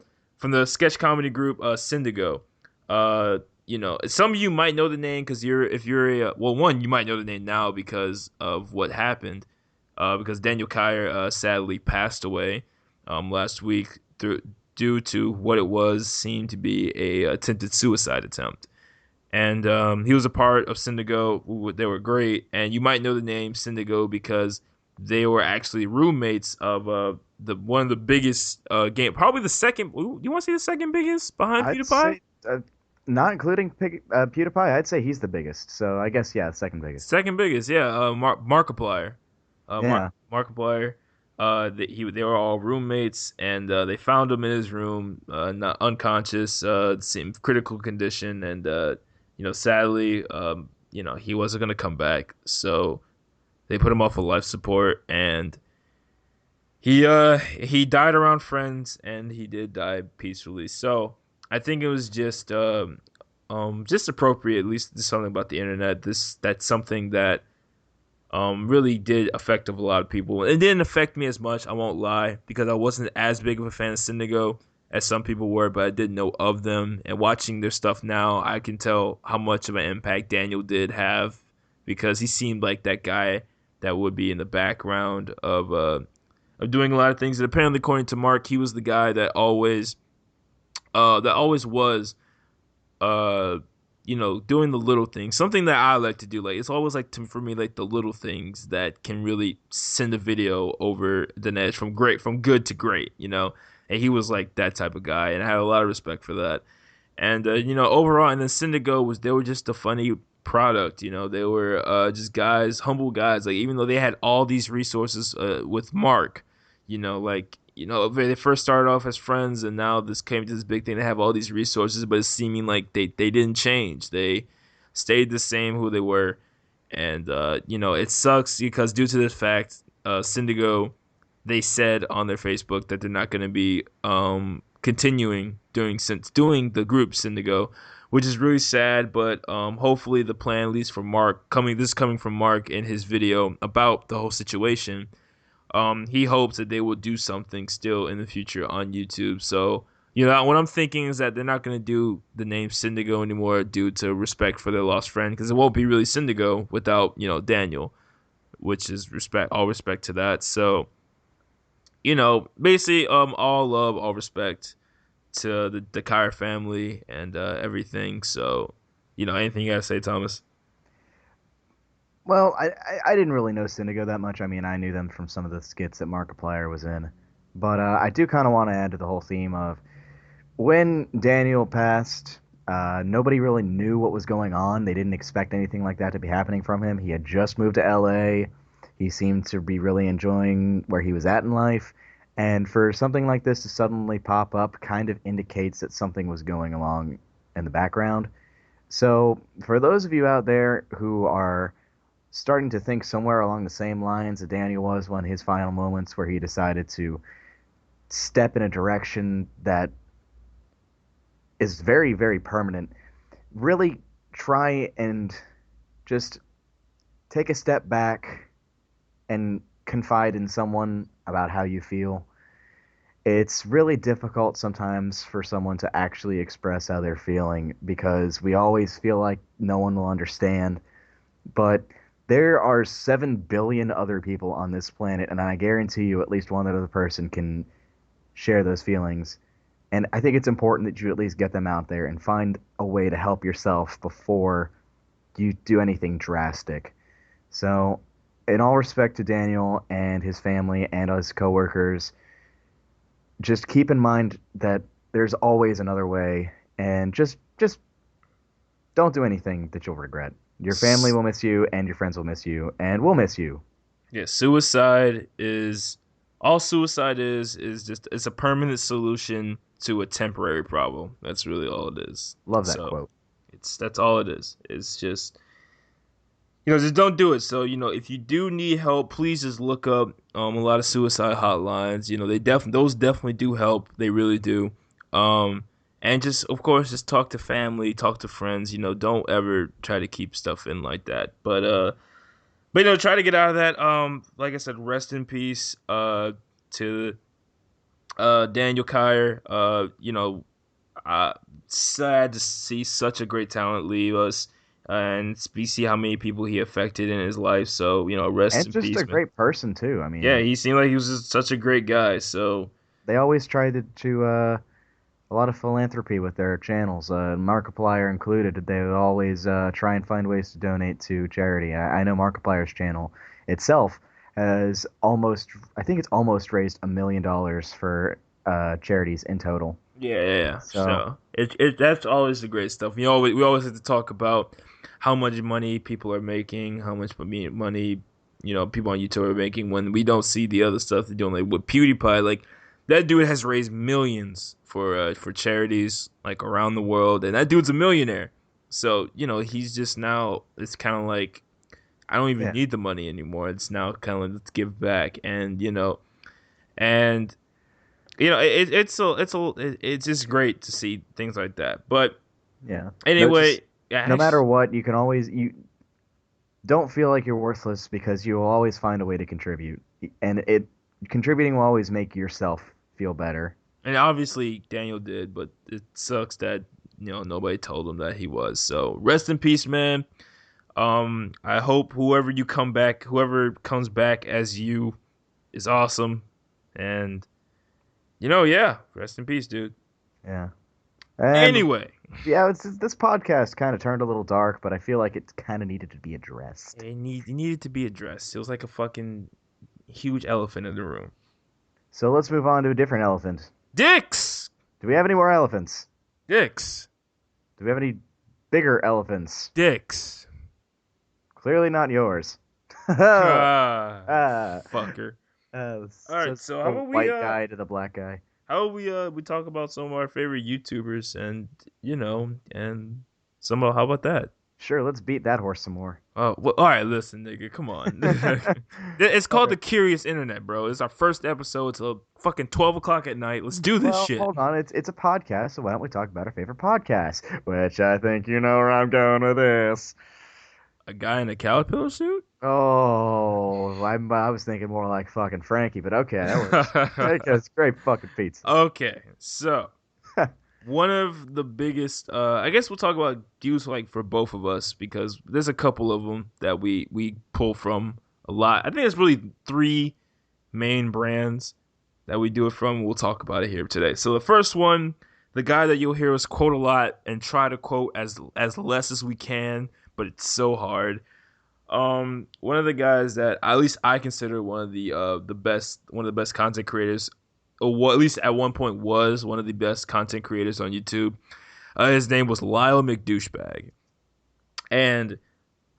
sketch comedy group Syndigo. Some of you might know the name because if you're a, well, one, you might know the name now because of what happened, because Daniel Kyer sadly passed away last week due to what it was seemed to be a attempted suicide attempt. And he was a part of Syndigo. They were great, and you might know the name Syndigo because they were actually roommates of the one of the biggest probably the second. You want to see the second biggest behind I'd PewDiePie? say, not including PewDiePie, I'd say he's the biggest. So I guess, yeah, second biggest. Second biggest, yeah. Markiplier, Yeah. Markiplier. They were all roommates, and they found him in his room, not unconscious, same critical condition, and sadly, he wasn't gonna come back, so they put him off of life support, and he died around friends, and he did die peacefully. So I think it was just appropriate, at least something about the internet. That's something that really did affect a lot of people. It didn't affect me as much, I won't lie, because I wasn't as big of a fan of Syndigo as some people were, but I did know of them. And watching their stuff now, I can tell how much of an impact Daniel did have because he seemed like that guy that would be in the background of doing a lot of things. And apparently, according to Mark, he was the guy that always was uh doing the little things, something that I like to do. Like, it's always like for me, like the little things that can really send a video over the net from good to great, and he was like that type of guy, and I had a lot of respect for that. And overall, and then Syndigo they were just a funny product. They were just guys, humble guys. Like, even though they had all these resources with Mark, like, they first started off as friends, and now this came to this big thing. They have all these resources, but it's seeming like they didn't change. They stayed the same who they were, and it sucks because due to this fact, Syndigo, they said on their Facebook that they're not going to be continuing doing the group Syndigo, which is really sad. But hopefully the plan, at least for Mark, coming from Mark in his video about the whole situation. He hopes that they will do something still in the future on YouTube. So, what I'm thinking is that they're not going to do the name Syndigo anymore due to respect for their lost friend, because it won't be really Syndigo without, Daniel, which is all respect to that. So, basically, all love, all respect to the Kyer family and everything. So, anything you got to say, Thomas? Well, I didn't really know Syndigo that much. I mean, I knew them from some of the skits that Markiplier was in. But I do kind of want to add to the whole theme of when Daniel passed, nobody really knew what was going on. They didn't expect anything like that to be happening from him. He had just moved to LA. He seemed to be really enjoying where he was at in life. And for something like this to suddenly pop up kind of indicates that something was going along in the background. So, for those of you out there who are starting to think somewhere along the same lines that Daniel was when his final moments, where he decided to step in a direction that is very, very permanent, really try and just take a step back and confide in someone about how you feel. It's really difficult sometimes for someone to actually express how they're feeling because we always feel like no one will understand. But there are 7 billion other people on this planet, and I guarantee you at least one other person can share those feelings. And I think it's important that you at least get them out there and find a way to help yourself before you do anything drastic. So, in all respect to Daniel and his family and his coworkers, just keep in mind that there's always another way, and just don't do anything that you'll regret. Your family will miss you, and your friends will miss you, and we'll miss you. Yeah, suicide is all suicide is just it's a permanent solution to a temporary problem. That's really all it is. Love that So quote. that's all it is. It's just just don't do it. So if you do need help, please just look up a lot of suicide hotlines. Those definitely do help. They really do. Um, and just of course just talk to family, talk to friends. Don't ever try to keep stuff in like that. But try to get out of that. Like I said, rest in peace. To Daniel Kyer. Uh, sad to see such a great talent leave us, and we see how many people he affected in his life. So rest And in just a peace, man. great person too. I Yeah, mean, he seemed like he was just such a great guy. So they always try to a lot of philanthropy with their channels, Markiplier included. They would always try and find ways to donate to charity. I know Markiplier's channel itself has I think it's almost raised $1 million for charities in total. yeah. So So it that's always the great stuff. We always have to talk about how much money people are making, how much money people on YouTube are making when we don't see the other stuff they're doing. Like with PewDiePie, like that dude has raised millions for charities like around the world, and that dude's a millionaire. So he's just now. It's kind of like I don't even yeah, need the money anymore. It's now kind of like let's give back, and it's just great to see things like that. But yeah. No, just anyway, no yeah, matter what, you can always you don't feel like you're worthless because you will always find a way to contribute, and it contributing will always make yourself feel better. and obviously Daniel did, but it sucks that nobody told him that he was. So rest in peace, man. I hope whoever comes back as you is awesome, and yeah, rest in peace, dude. Yeah. And Anyway, yeah, this podcast kind of turned a little dark, but I feel like it kind of needed to be addressed. it needed to be addressed. It was like a fucking huge elephant in the room. So let's move on to a different elephant. Dicks, Do we have any more elephants? dicks, Do we have any bigger elephants? dicks. Clearly not yours. Ah, Fucker. All right, says so the white guy to the black guy. how about we talk about some of our favorite YouTubers and and how about that? Sure, let's beat that horse some more. Oh, well, all right, listen, nigga, come on. It's All called right. the Curious Internet, bro. It's our first episode. It's a fucking 12 o'clock at night. Let's do this Well, shit. hold on. It's a podcast, so why don't we talk about our favorite podcast? Which I think you know where I'm going with this. A guy in a caterpillar suit? Oh, I was thinking more like fucking Frankie, but okay, that works. It's great fucking pizza. Okay, so one of the biggest, I guess we'll talk about views like for both of us because there's a couple of them that we pull from a lot. I think it's really three main brands that we do it from. We'll talk about it here today. So the first one, the guy that you'll hear us quote a lot and try to quote as less as we can, but it's so hard. One of the guys that at least I consider one of the best content creators, or what at least at one point was one of the best content creators on YouTube. His name was Lyle McDouchebag, and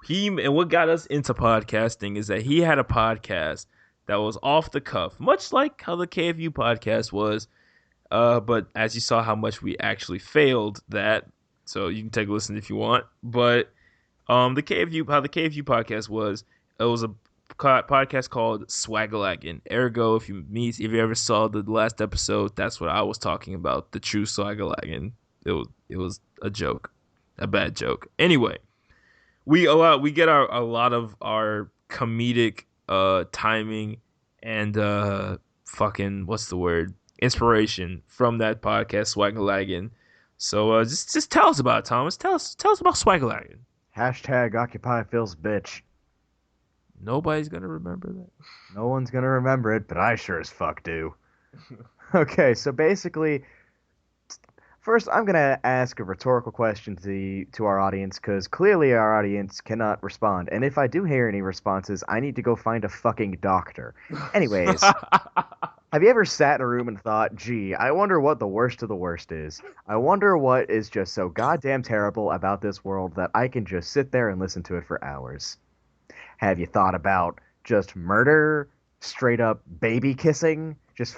what got us into podcasting is that he had a podcast that was off the cuff, much like how the KFU podcast was. But as you saw, how much we actually failed that, so you can take a listen if you want. But the KFU how the KFU podcast was, it was a podcast called Swagalaggin. Ergo, if you ever saw the last episode, that's what I was talking about, the true Swagalaggin. It was a joke, a bad joke. Anyway, we get a lot of our comedic timing and fucking what's the word, inspiration from that podcast Swagalaggin. So just tell us about it, Thomas. Tell us about Swagalaggin. Hashtag Occupy Phil's bitch. Nobody's gonna remember that. No one's gonna remember it, but I sure as fuck do. Okay, so basically, first I'm gonna ask a rhetorical question to our audience, because clearly our audience cannot respond. And if I do hear any responses, I need to go find a fucking doctor. Anyways, have you ever sat in a room and thought, gee, I wonder what the worst of the worst is? I wonder what is just so goddamn terrible about this world that I can just sit there and listen to it for hours? Have you thought about just murder, straight up baby kissing, just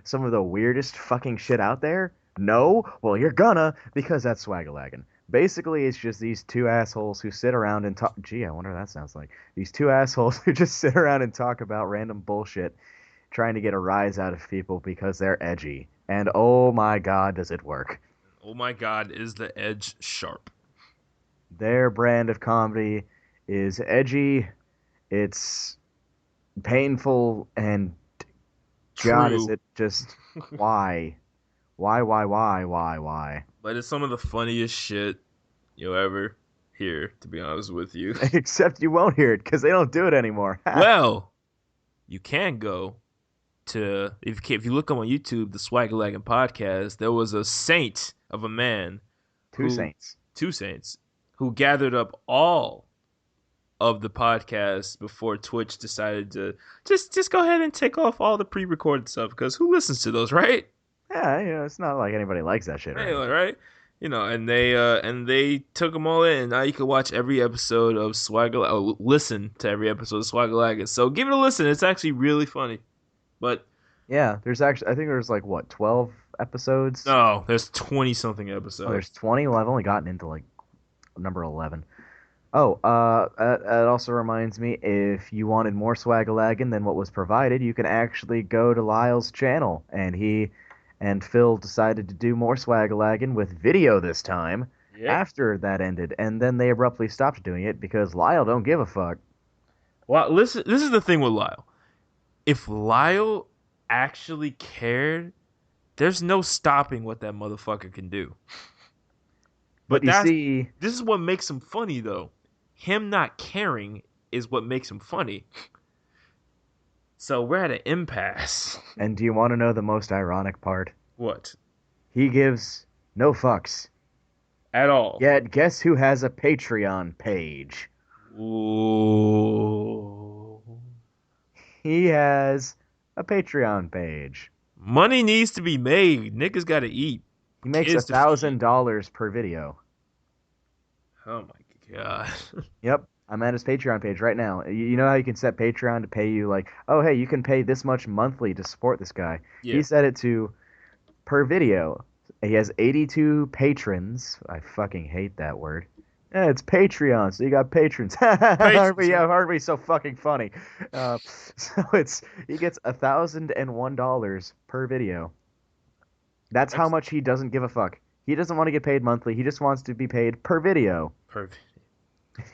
some of the weirdest fucking shit out there? No? Well, you're gonna, because that's Swagalaggin. Basically, it's just these two assholes who sit around and talk. Gee, I wonder what that sounds like. These two assholes who just sit around and talk about random bullshit, trying to get a rise out of people because they're edgy. And oh my god, does it work. Oh my god, is the edge sharp? Their brand of comedy is edgy, it's painful, and god, is True. it just why? Why? But it's some of the funniest shit you'll ever hear, to be honest with you. Except you won't hear it because they don't do it anymore. Well, you can go to if you look on YouTube, the Swagalaggin podcast, there was a saint of a man Two who saints. two saints who gathered up all of the podcasts before Twitch decided to just go ahead and take off all the pre-recorded stuff, because who listens to those, right? Yeah, it's not like anybody likes that shit or Anyway, anything. right? And they took them all in, and now you can watch every episode of listen to every episode of Swagalaggin. So give it a listen. It's actually really funny. But Yeah, there's actually, I think there's like, what, 12 episodes? no, there's 20 something Oh, there's episodes. 20? Well, I've only gotten into like number 11. Oh, that also reminds me, if you wanted more Swagalaggin than what was provided, you can actually go to Lyle's channel, and he and Phil decided to do more Swagalaggin with video this time Yep. after that ended, and then they abruptly stopped doing it because Lyle don't give a fuck. Well, listen. This is the thing with Lyle. If Lyle actually cared, there's no stopping what that motherfucker can do. But But you see, this is what makes him funny, though. Him not caring is what makes him funny. So we're at an impasse. and do you want to know the most ironic part? What? He gives no fucks. At all. Yet, guess who has a Patreon page? Ooh. He has a Patreon page. Money needs to be made. Niggas gotta eat. He makes Kids to feed. $1,000 per video. Oh my god. Yep, I'm at his Patreon page right now. You know how you can set Patreon to pay you, like, oh hey, you can pay this much monthly to support this guy. Yeah. He set it to per video. He has 82 patrons. I fucking hate that word. Yeah, it's Patreon, so you got patrons. Patrons, Yeah, huh? Harvey's so fucking funny. So he gets $1,001 per video. That's how That's much he doesn't give a fuck. He doesn't want to get paid monthly. He just wants to be paid per video. perfect.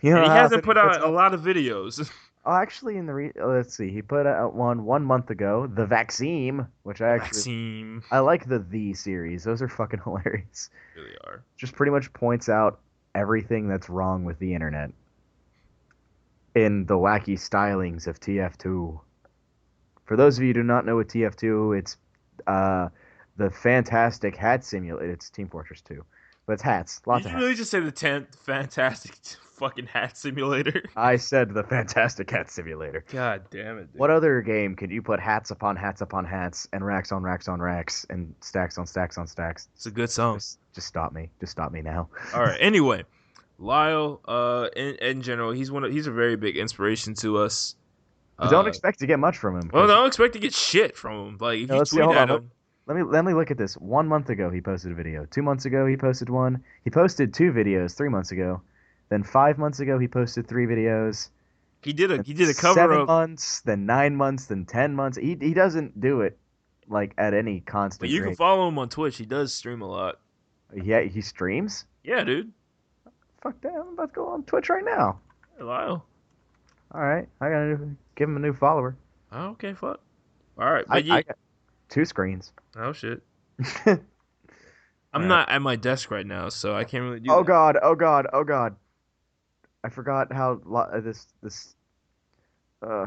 You And know he how hasn't put out a lot of videos. oh, actually, let's see, he put out one month ago, the vaccine, which I actually Maxime. I like the series. Those are fucking hilarious. Really are. Just pretty much points out everything that's wrong with the internet in the wacky stylings of TF2. For those of you who do not know what TF2, it's uh the fantastic hat simulator. It's Team Fortress 2, but it's hats, lots Did of you hats. really just say the 10th fantastic fucking hat simulator. I said the Fantastic Cat Simulator. God damn it, What dude. other game can you put hats upon hats upon hats and racks on racks on racks and stacks on stacks on stacks? It's a good song. Just stop me. Just stop me now. All right. Anyway, Lyle, in general, he's a very big inspiration to us. But don't Uh, expect to get much from him well, because don't expect to get shit from him. Like if you let's see. tweet Hold at on. him, Let me look at this. 1 month ago he posted a video. 2 months ago he posted one. He posted two videos 3 months ago. Then 5 months ago he posted three videos. Then he did a cover 7 of. months. Then 9 months. Then 10 months. He doesn't do it like at any But constant you can rate. follow him on Twitch. He does stream a lot. Yeah, he streams. Yeah, dude. Fuck that! I'm about to go on Twitch right now. Hey, Lyle. All right, I gotta give him a new follower. Oh, okay, fuck. All right, I but you. got two screens. Oh shit. All I'm right. not at my desk right now, so I can't really do Oh that. god! Oh god! Oh god! I forgot how this. Uh,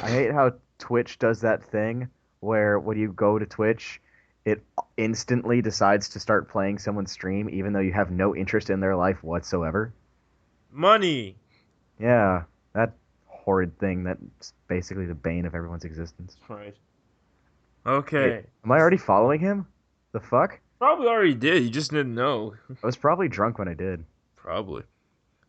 I hate how Twitch does that thing where when you go to Twitch, it instantly decides to start playing someone's stream, even though you have no interest in their life whatsoever. Money. Yeah, that horrid thing that's basically the bane of everyone's existence. Right. Wait, Okay. am I already following him? The fuck? Probably already did. You just didn't know. I was probably drunk when I did. Probably.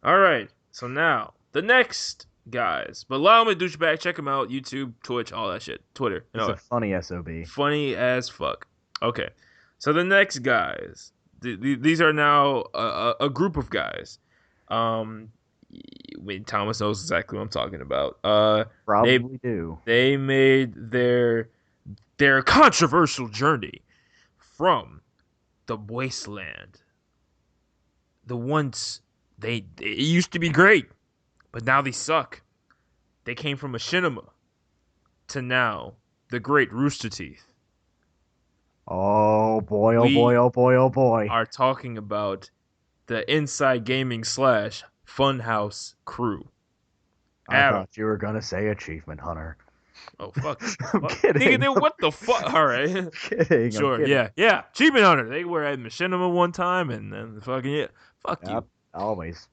All right. So now the next guys, but allow me douchebag. Check him out. YouTube, Twitch, all that shit. Twitter. You He's know, a funny SOB. funny as fuck. Okay. So the next guys, these are now a group of guys. Um, wait, Thomas knows exactly what I'm talking about. They Probably do. they made their controversial journey from the wasteland. The once they it used to be great, but now they suck. They came from machinima to now the great Rooster Teeth. Oh boy, oh boy, We oh boy, oh boy. are talking about the Inside Gaming slash Funhouse crew. I Adam. thought you were gonna say Achievement Hunter. Oh fuck. I'm Fuck. kidding. Nigga, what the fuck? All right. I'm kidding. I'm Sure. kidding. Yeah. Achievement Hunter. They were at Machinima one time, and then fucking yeah. Fuck you. Yep, always.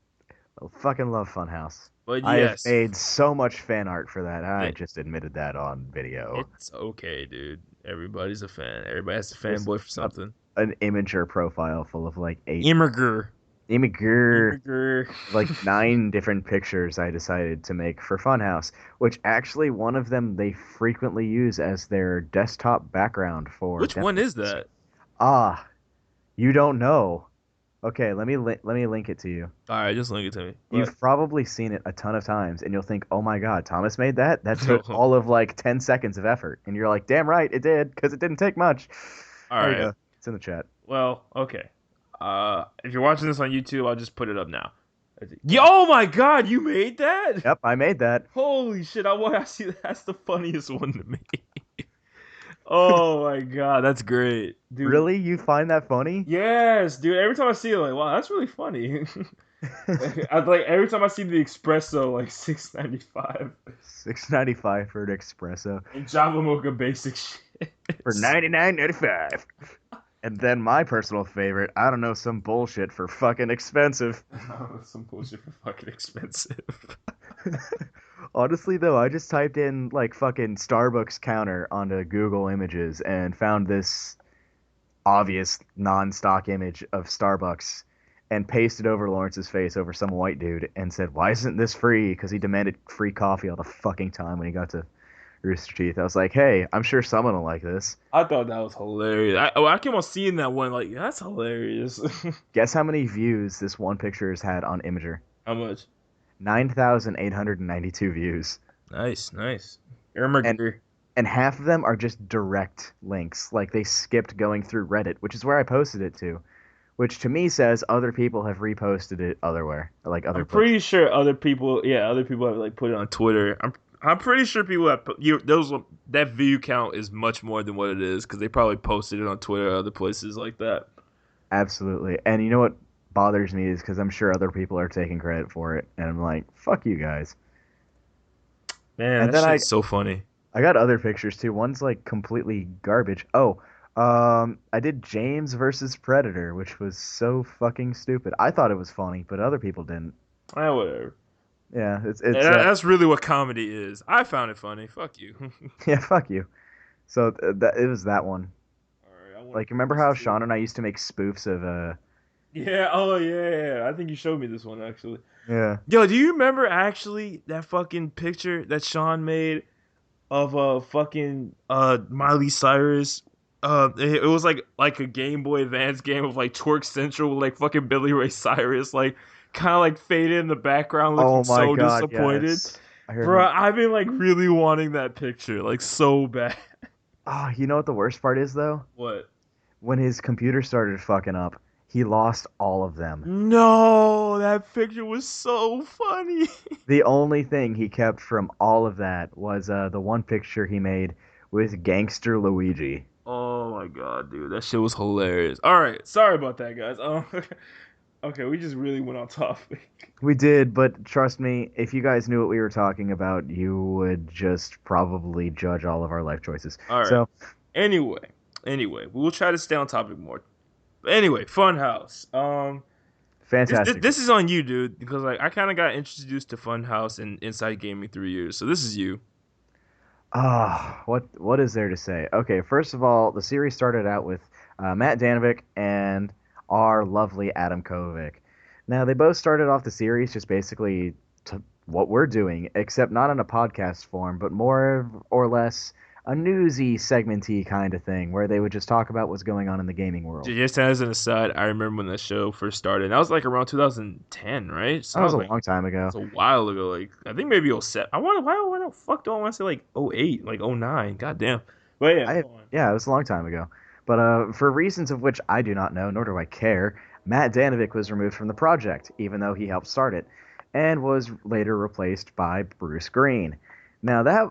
I fucking love Funhouse. But I have yes, made so much fan art for that. I it, just admitted that on video. it's okay, dude. Everybody's a fan. Everybody has a There's fanboy for something. an Imager profile full of like eight Immiger. Imager, Immiger. like 9 different pictures I decided to make for Funhouse, which actually one of them they frequently use as their desktop background for Which one demos. is that? Ah, you don't know. Okay, let me link it to you. All right, just link it to me. You've probably seen it a ton of times, and you'll think, "Oh my God, Thomas made that? That took all of like 10 seconds of effort." And you're like, "Damn right, it did, because it didn't take much." All There you right. go. It's in the chat. Well, okay. If you're watching this on YouTube, I'll just put it up now. Oh my God, you made that? Yep, I made that. Holy shit! I want to see. That's the funniest one to me. Oh my God, that's great, dude. Really? You find that funny? Yes, dude. Every time I see it, like, wow, that's really funny. I like every time I see the espresso, like $6.95 $6.95 for an espresso and Java Mocha basic shit for $99.95. And then my personal favorite, I don't know, some bullshit for fucking expensive. Some bullshit for fucking expensive. Honestly, though, I just typed in like fucking Starbucks counter onto Google Images and found this obvious non-stock image of Starbucks and pasted over Lawrence's face over some white dude and said, "Why isn't this free?" Because he demanded free coffee all the fucking time when he got to Rooster Teeth. I was like, "Hey, I'm sure someone will like this." I thought that was hilarious. I kept on seeing that one, like, that's hilarious. Guess how many views this one picture has had on Imager? How much? 9,892 views. Nice. And and half of them are just direct links. Like they skipped going through Reddit, which is where I posted it to. Which to me says other people have reposted it otherwhere, like other I'm places. pretty sure other people have like put it on Twitter. I'm pretty sure people have that view count is much more than what it is because they probably posted it on Twitter or other places like that. Absolutely. And you know what bothers me is because I'm sure other people are taking credit for it, and I'm like, fuck you guys. Man, And that then shit's so funny. I got other pictures too. One's like completely garbage. Oh, I did James versus Predator, which was so fucking stupid. I thought it was funny, but other people didn't. Whatever. Yeah, And it's that's really what comedy is. I found it funny. Fuck you. yeah, fuck you. So that it was that one. All right, I want to Like, put remember this how to. Sean and I used to make spoofs of Yeah. Oh yeah. I think you showed me this one actually. yeah. Yo, do you remember actually that fucking picture that Sean made of fucking Miley Cyrus? It was like a Game Boy Advance game of like Twerk Central with like fucking Billy Ray Cyrus like kind of like faded in the background looking Oh my so God, disappointed. yes. I Bro, remember. I've been like really wanting that picture like so bad. Oh, you know what the worst part is though? What? When his computer started fucking up, he lost all of them. No, that picture was so funny. The only thing he kept from all of that was the one picture he made with Gangster Luigi. Oh my god, dude, that shit was hilarious. All right, sorry about that, guys. Okay, we just really went on topic. We did, but trust me, if you guys knew what we were talking about, you would just probably judge all of our life choices. All right. So, Anyway, we'll try to stay on topic more. But anyway, Funhouse. This fantastic. this is on you, dude, because like I kind of got introduced to Funhouse and Inside Gaming through you. So this is you. Ah, what is there to say? Okay, first of all, the series started out with Matt Danovic and our lovely Adam Kovic. Now, they both started off the series just basically to what we're doing, except not in a podcast form, but more or less a newsy, segmenty kind of thing, where they would just talk about what's going on in the gaming world. Just as an aside, I remember when that show first started. That was like around 2010, right? So That that was was a like long time it's ago. a while ago. Like I think maybe '07. I want why the fuck do I want to say like '08, like '09? God damn. But yeah, I go on. Yeah, it was a long time ago. But for reasons of which I do not know, nor do I care, Matt Danovic was removed from the project, even though he helped start it, and was later replaced by Bruce Green. Now that,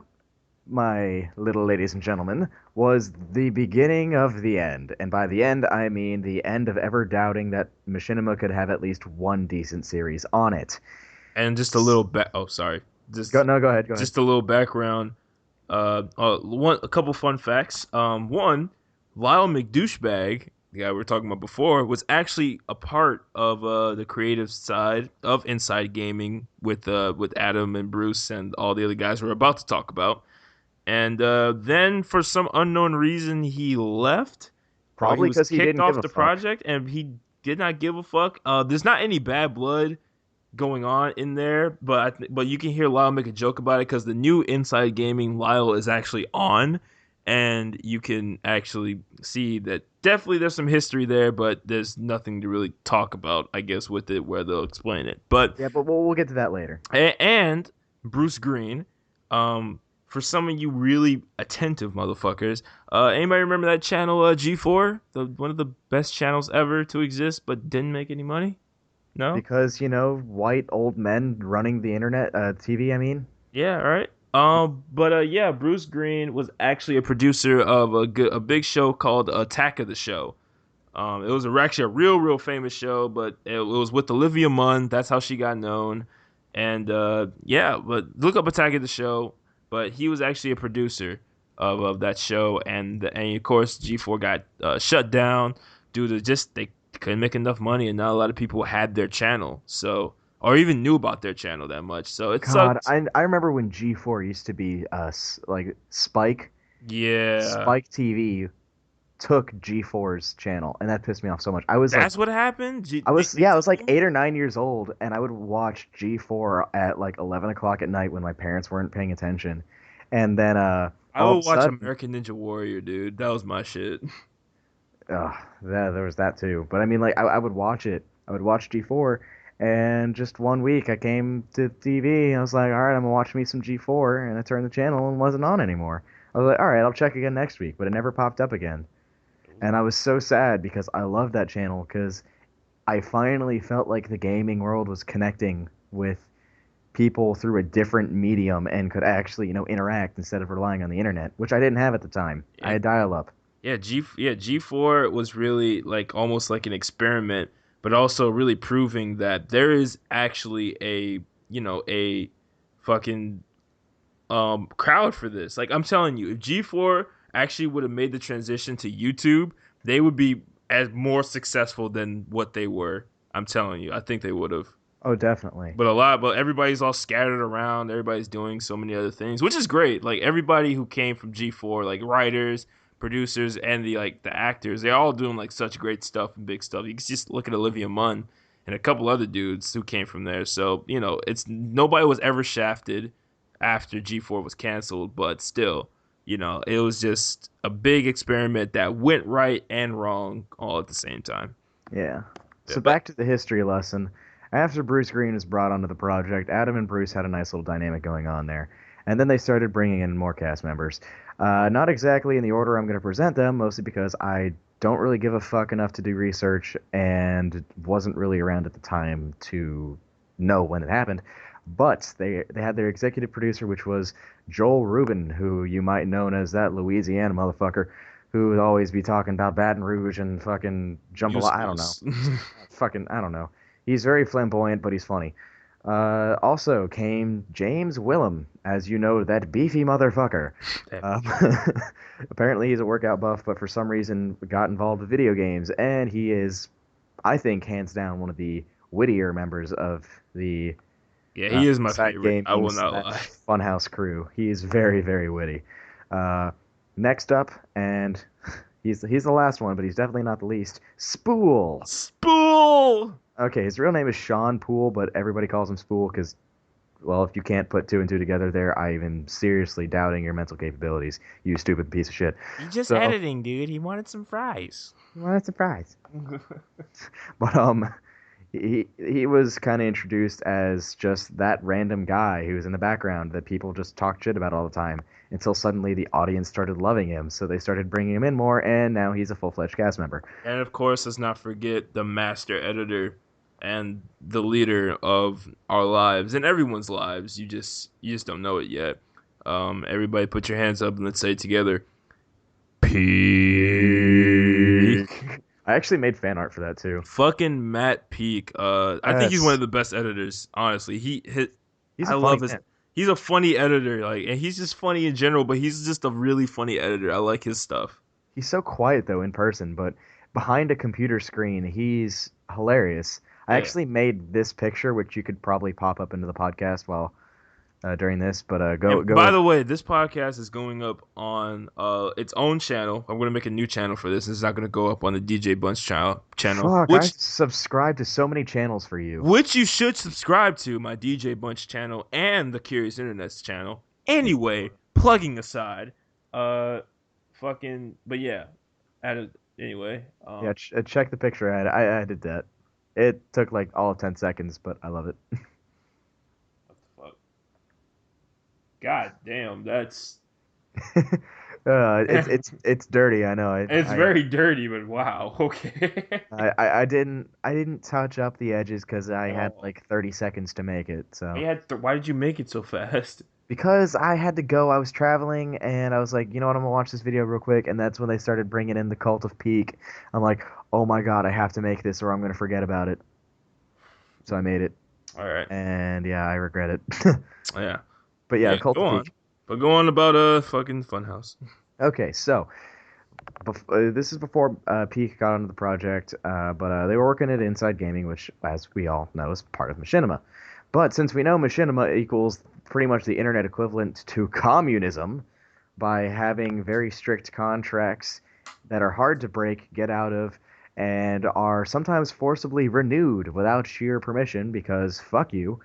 my little ladies and gentlemen, was the beginning of the end. And by the end, I mean the end of ever doubting that Machinima could have at least one decent series on it. And just a little back. Oh, sorry. Go, Just no, go ahead, go ahead. just a little background. A couple fun facts. One, Lyle McDouchebag, the guy we were talking about before, was actually a part of the creative side of Inside Gaming with Adam and Bruce and all the other guys we're about to talk about. And then for some unknown reason, he left, or he Probably was because he kicked didn't give off a the fuck. project, and he did not give a fuck. There's not any bad blood going on in there, but you can hear Lyle make a joke about it because the new Inside Gaming Lyle is actually on, and you can actually see that definitely there's some history there, but there's nothing to really talk about, I guess, with it where they'll explain it. But Yeah, but we'll get to that later. and Bruce Green, for some of you really attentive motherfuckers, anybody remember that channel G4, the one of the best channels ever to exist, but didn't make any money? No. Because, white old men running the internet, TV, I mean. Yeah, all right. But yeah, Bruce Green was actually a producer of a big show called Attack of the Show. It was actually a real famous show, but it was with Olivia Munn. That's how she got known. And yeah, but look up Attack of the Show. But he was actually a producer of that show, and of course G4 got shut down due to just they couldn't make enough money, and not a lot of people had their channel, so or even knew about their channel that much. So it God, sucked. I remember when G4 used to be like Spike. Yeah, Spike TV took G4's channel, and that pissed me off so much. I was like, that's what happened. They yeah, I took was like it. 8 or 9 years old, and I would watch G4 at like 11 o'clock at night when my parents weren't paying attention, and then I all of a would watch sudden, American Ninja Warrior, dude. That was my shit. there was that too. But I mean, like, I would watch it. I would watch G4, and just one week I came to TV, and I was like, all right, I'm gonna watch me some G4, and I turned the channel and it wasn't on anymore. I was like, all right, I'll check again next week, but it never popped up again. And I was so sad because I loved that channel because I finally felt like the gaming world was connecting with people through a different medium and could actually, interact instead of relying on the internet, which I didn't have at the time. I Yeah, had dial up. G4 was really like almost like an experiment, but also really proving that there is actually a fucking crowd for this. Like I'm telling you, if G4 actually would have made the transition to YouTube, they would be as more successful than what they were. I'm telling you, I think they would have. Oh, definitely. But everybody's all scattered around. Everybody's doing so many other things, which is great. Like everybody who came from G4, like writers, producers, and the actors, they're all doing like such great stuff and big stuff. You can just look at Olivia Munn and a couple other dudes who came from there. So it's nobody was ever shafted after G4 was canceled, but still, it was just a big experiment that went right and wrong all at the same time. Yeah. Yeah, So but back to the history lesson. After Bruce Green was brought onto the project, Adam and Bruce had a nice little dynamic going on there. And then they started bringing in more cast members. Not exactly in the order I'm going to present them, mostly because I don't really give a fuck enough to do research and wasn't really around at the time to know when it happened. But they had their executive producer, which was Joel Rubin, who you might know as that Louisiana motherfucker who would always be talking about Baton Rouge and fucking jambalaya. I don't know. useless. Fucking, I don't know. He's very flamboyant, but he's funny. Also came James Willem, as you know, that beefy motherfucker. Uh, apparently he's a workout buff, but for some reason got involved with video games, and he is, I think, hands down one of the wittier members of the Yeah, he is my Side favorite. I Gaming will not slash lie. Funhouse crew. He's very, very witty. Uh, next up, and he's the last one, but he's definitely not the least. Spool. Spool. Okay, his real name is Sean Poole, but everybody calls him Spool because, well, if you can't put two and two together there, I am seriously doubting your mental capabilities, you stupid piece of shit. He's just So, editing, dude. He wanted some fries. what a surprise. But he was kind of introduced as just that random guy who was in the background that people just talked shit about all the time until suddenly the audience started loving him, so they started bringing him in more, and now he's a full-fledged cast member. And of course, let's not forget the master editor and the leader of our lives and everyone's lives. You just don't know it yet. Everybody, put your hands up and let's say it together. Peak. I actually made fan art for that too. Fucking Matt Peak. I think he's one That's of the best editors. Honestly, he's I a funny love his. man. He's a funny editor, and he's just funny in general. But he's just a really funny editor. I like his stuff. He's so quiet though in person, but behind a computer screen, he's hilarious. I Yeah. actually made this picture, which you could probably pop up into the podcast while during this, but And go by and the way, this podcast is going up on its own channel. I'm going to make a new channel for this. It's not going to go up on the DJ Bunch channel, fuck. I which subscribe to so many channels for you. which you should subscribe to, my DJ Bunch channel and the Curious Internet's channel. Anyway, plugging aside, uh, but yeah, anyway, Yeah, check the picture. I did that. It took like all of 10 seconds, but I love it. what the fuck? God damn, that's It's dirty. I know. it's very dirty, but wow, okay. I didn't touch up the edges because I had Oh, like 30 seconds to make it. So why did you make it so fast? because I had to go, I was traveling, and I was like, you know what, I'm gonna watch this video real quick, and that's when they started bringing in the Cult of Peak. I'm like, oh my god, I have to make this or I'm gonna forget about it. So I made it, All right. and yeah, I regret it. Yeah. But yeah, Yeah, Cult go of on. Peak. But go on about fucking Funhouse. Okay, so this is before Peak got onto the project, but they were working at Inside Gaming, which, as we all know, is part of Machinima. But since we know Machinima equals pretty much the internet equivalent to communism by having very strict contracts that are hard to break, get out of, and are sometimes forcibly renewed without sheer permission because fuck you,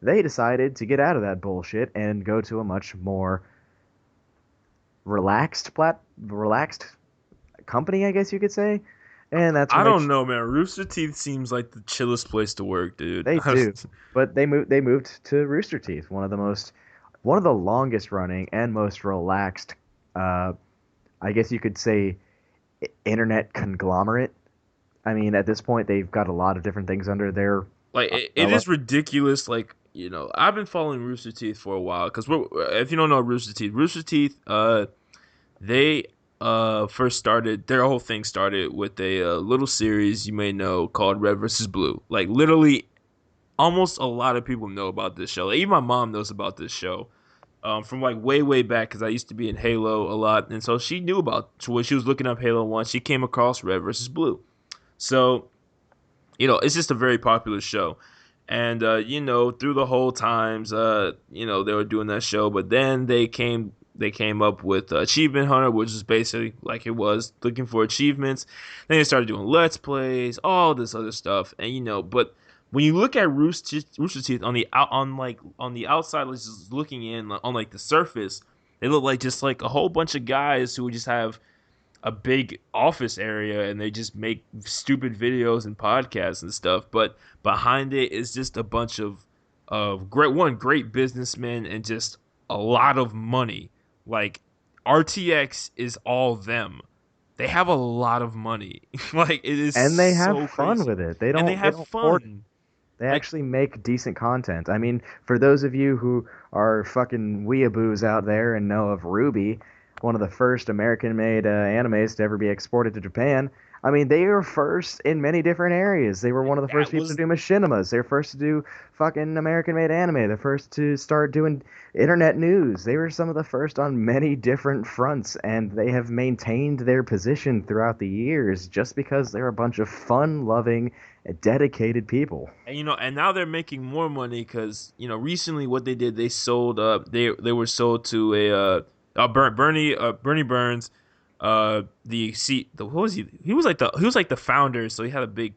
they decided to get out of that bullshit and go to a much more relaxed company, I guess you could say. And that's I when they don't know, man. Rooster Teeth seems like the chillest place to work, dude. they do, but they moved to Rooster Teeth, one of the longest running and most relaxed, uh, I guess you could say, internet conglomerate. I mean, at this point, they've got a lot of different things under their Like it umbrella. is ridiculous. Like I've been following Rooster Teeth for a while because if you don't know Rooster Teeth, they first started their whole thing started with a little series you may know called Red versus Blue. Like literally, almost a lot of people know about this show. Like, even my mom knows about this show. From like way back because I used to be in Halo a lot, and so she knew about when she was looking up Halo 1. She came across Red versus Blue, so it's just a very popular show. And through the whole times, they were doing that show, but then they came up with Achievement Hunter, which is basically like it was looking for achievements. Then they started doing Let's Plays, all this other stuff, and but when you look at Rooster Teeth on the on the outside, like, just looking in on like the surface, they look like just like a whole bunch of guys who just have a big office area and they just make stupid videos and podcasts and stuff. But behind it is just a bunch of great businessmen and just a lot of money. Like RTX is all them. They have a lot of money. Like it is And they have so fun crazy. with it. They And they don't have hoard. fun. They Like actually make decent content. I mean, for those of you who are fucking weeaboos out there and know of Ruby, one of the first American-made animes to ever be exported to Japan, I mean, they were first in many different areas. They were one of the first that people to was do machinimas. They were first to do fucking American-made anime. The first to start doing internet news. They were some of the first on many different fronts, and they have maintained their position throughout the years just because they're a bunch of fun-loving, dedicated people. and now they're making more money because recently what they did, they sold they were sold to Bernie Burns, the seat the what was he was like the founder, so he had a big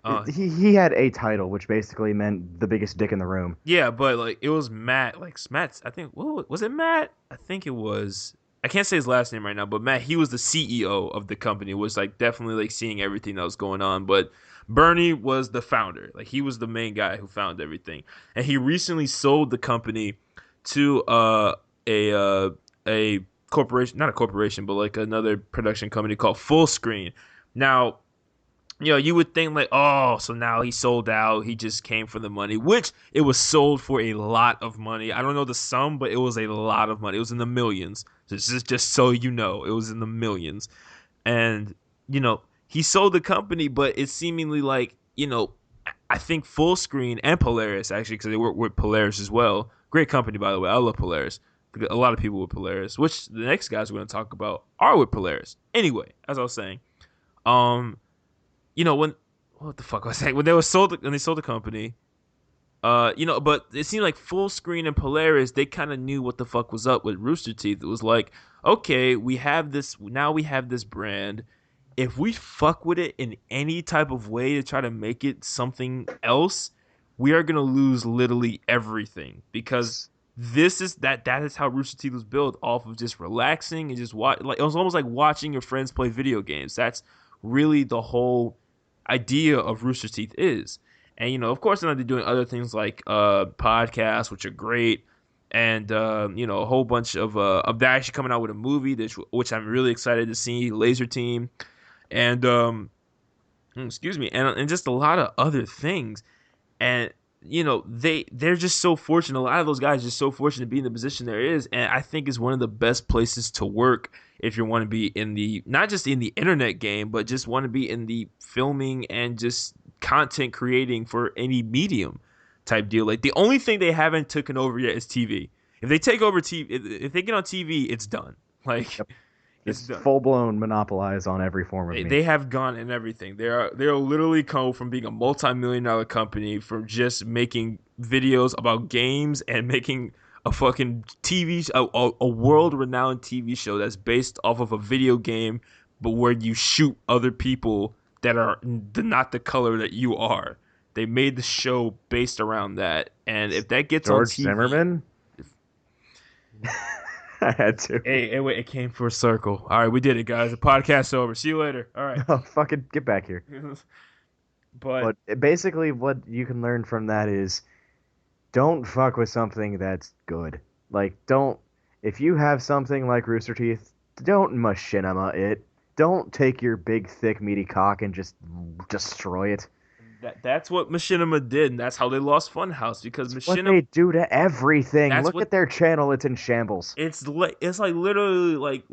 uh He had a title, which basically meant the biggest dick in the room. yeah, but like it was Matt, like Matt's, I think, what was it, Matt? I think it was, I can't say his last name right now, but Matt, he was the CEO of the company, was like definitely like seeing everything that was going on. But Bernie was the founder, like he was the main guy who found everything, and he recently sold the company to a uh a corporation, not a corporation, but like another production company called Full Screen. Now, you would think like, oh, so now he sold out. He just came for the money, which it was sold for a lot of money. I don't know the sum, but it was a lot of money. It was in the millions. Just so you know, it was in the millions. And he sold the company, but it's seemingly like, I think Full Screen and Polaris, actually, because they work with Polaris as well. Great company, by the way. I love Polaris. A lot of people with Polaris, which the next guys we're going to talk about are with Polaris. Anyway, as I was saying, um, when, what the fuck was I saying? When they sold the company, but it seemed like Full Screen and Polaris, they kind of knew what the fuck was up with Rooster Teeth. It was like, okay, we have this brand. If we fuck with it in any type of way to try to make it something else, we are gonna lose literally everything, because that is how Rooster Teeth was built, off of just relaxing and just watch. Like, it was almost like watching your friends play video games. That's really the whole idea of Rooster Teeth is. And of course, they're doing other things like podcasts, which are great, and a whole bunch of they're actually coming out with a movie, which I'm really excited to see, Laser Team, and excuse me, and just a lot of other things. And they're just so fortunate. A lot of those guys are just so fortunate to be in the position there is, and I think is one of the best places to work if you want to be in the, not just in the internet game, but just want to be in the filming and just content creating for any medium type deal. Like, the only thing they haven't taken over yet is TV. If they take over TV, if they get on TV, it's done. Like, Yep. it's Just done. full blown monopolize on every form of They media. have gone in everything. They are literally come from being a multi-million-dollar company, from just making videos about games and making a fucking a world-renowned TV show that's based off of a video game, but where you shoot other people that are not the color that you are. They made the show based around that, and if that gets on George TV, Zimmerman? I had to. hey, wait, it came for a circle. All right, we did it, guys. The podcast's over. See you later. All right. Oh, fucking get back here. But But basically, what you can learn from that is don't fuck with something that's good. Like, don't, if you have something like Rooster Teeth, don't machinima it. Don't take your big, thick, meaty cock and just destroy it. that's what Machinima did, and that's how they lost Funhouse, because It's what Machinima. they do to everything. That's Look what at their channel, it's in shambles. it's like literally like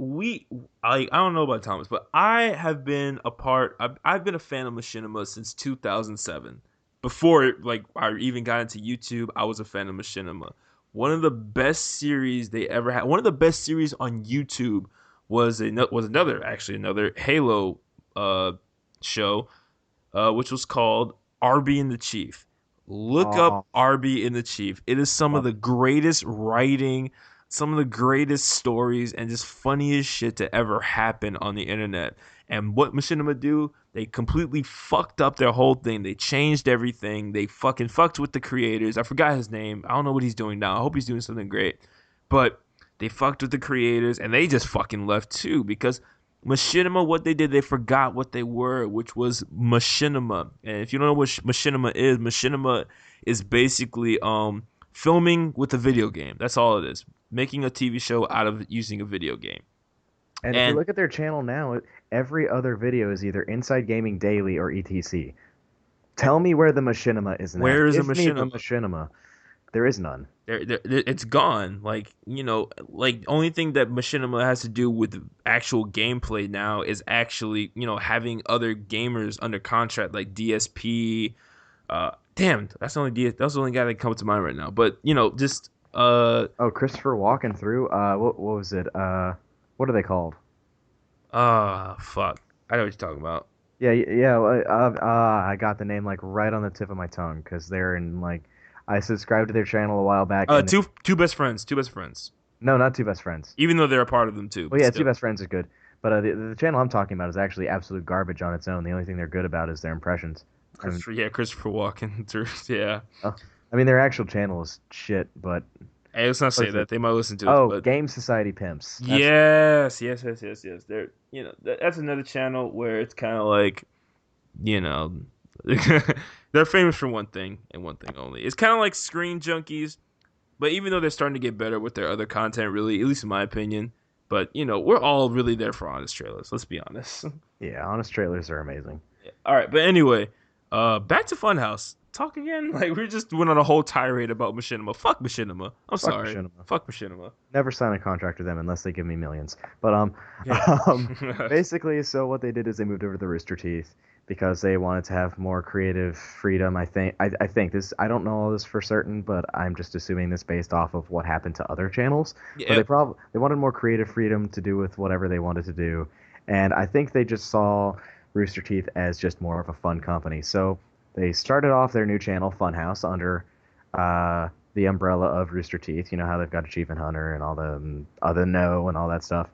I don't know about Thomas, but I've been a fan of Machinima since 2007. Before like I even got into YouTube, I was a fan of Machinima. One of the best series they ever had. One of the best series on YouTube was another Halo show, which was called Arby and the Chief. Look up Oh, Arby and the Chief. It is some of love the it. greatest writing, some of the greatest stories, and just funniest shit to ever happen on the internet. And what Machinima do? They completely fucked up their whole thing. They changed everything. They fucking fucked with the creators. I forgot his name. I don't know what he's doing now. I hope he's doing something great. But they fucked with the creators and they just fucking left too because Machinima, what they did, they forgot what they were, which was machinima. And if you don't know what machinima is basically filming with a video game. That's all it is. Making a TV show out of using a video game. And if you And look at their channel now, every other video is either Inside Gaming Daily or ETC. Tell me where the machinima is in that. where is a Give me the machinima? machinima. There is none. It's gone. Like like only thing that machinima has to do with actual gameplay now is actually having other gamers under contract like DSP. Damn, that's the only guy that comes to mind right now. But just Oh, Christopher walking through. What was it? What are they called? fuck. I know what you're talking about. Yeah, yeah. I got the name like right on the tip of my tongue because they're in like I subscribed to their channel a while back, and Two best friends, two best friends. no, not Two Best Friends. Even though they're a part of them too, Well, but yeah, Two still. Best Friends is good, but the channel I'm talking about is actually absolute garbage on its own. The only thing they're good about is their impressions. I mean, Christopher Walken through. Yeah. uh, I mean their actual channel is shit, but Hey, let's not what say is it? that. They might listen to us, Oh, but Game Society Pimps. That's yes. They're that's another channel where it's kind of like you know they're famous for one thing and one thing only. It's kind of like Screen Junkies, but even though they're starting to get better with their other content, really, at least in my opinion. But we're all really there for honest trailers. Let's be honest. yeah. Honest trailers are amazing. All right, but anyway, back to Funhouse. Talk again. Like we just went on a whole tirade about Machinima. Fuck Machinima. I'm Fuck sorry. Machinima. Fuck Machinima. Never sign a contract with them unless they give me millions. But Yeah. basically, so what they did is they moved over to the Rooster Teeth because they wanted to have more creative freedom. I think this. I don't know all this for certain, but I'm just assuming this based off of what happened to other channels. But Yeah. they wanted more creative freedom to do with whatever they wanted to do, and I think they just saw Rooster Teeth as just more of a fun company. So they started off their new channel, Funhouse, under the umbrella of Rooster Teeth. You know how they've got Achievement Hunter and all the other No and all that stuff.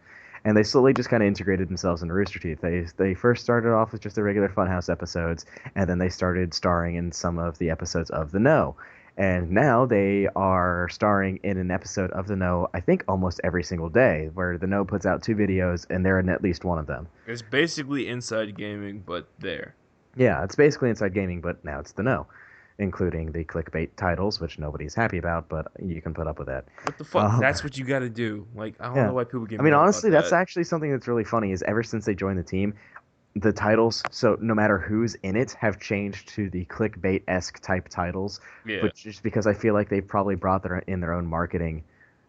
And they slowly just kind of integrated themselves into Rooster Teeth. They first started off with just the regular Funhouse episodes, and then they started starring in some of the episodes of the No. And now they are starring in an episode of the No, I think almost every single day, where the No puts out two videos, and they're in at least one of them. It's basically inside gaming, but there. Yeah, it's basically Inside Gaming, but now it's the No, including the clickbait titles, which nobody's happy about, but you can put up with that. What the fuck? Um, That's what you got to do. Like I don't yeah. know why people get I mean, mad about honestly, that's that. actually something that's really funny is ever since they joined the team, the titles, so no matter who's in it, have changed to the clickbait-esque type titles, Yeah. but just because I feel like they've probably brought their own marketing,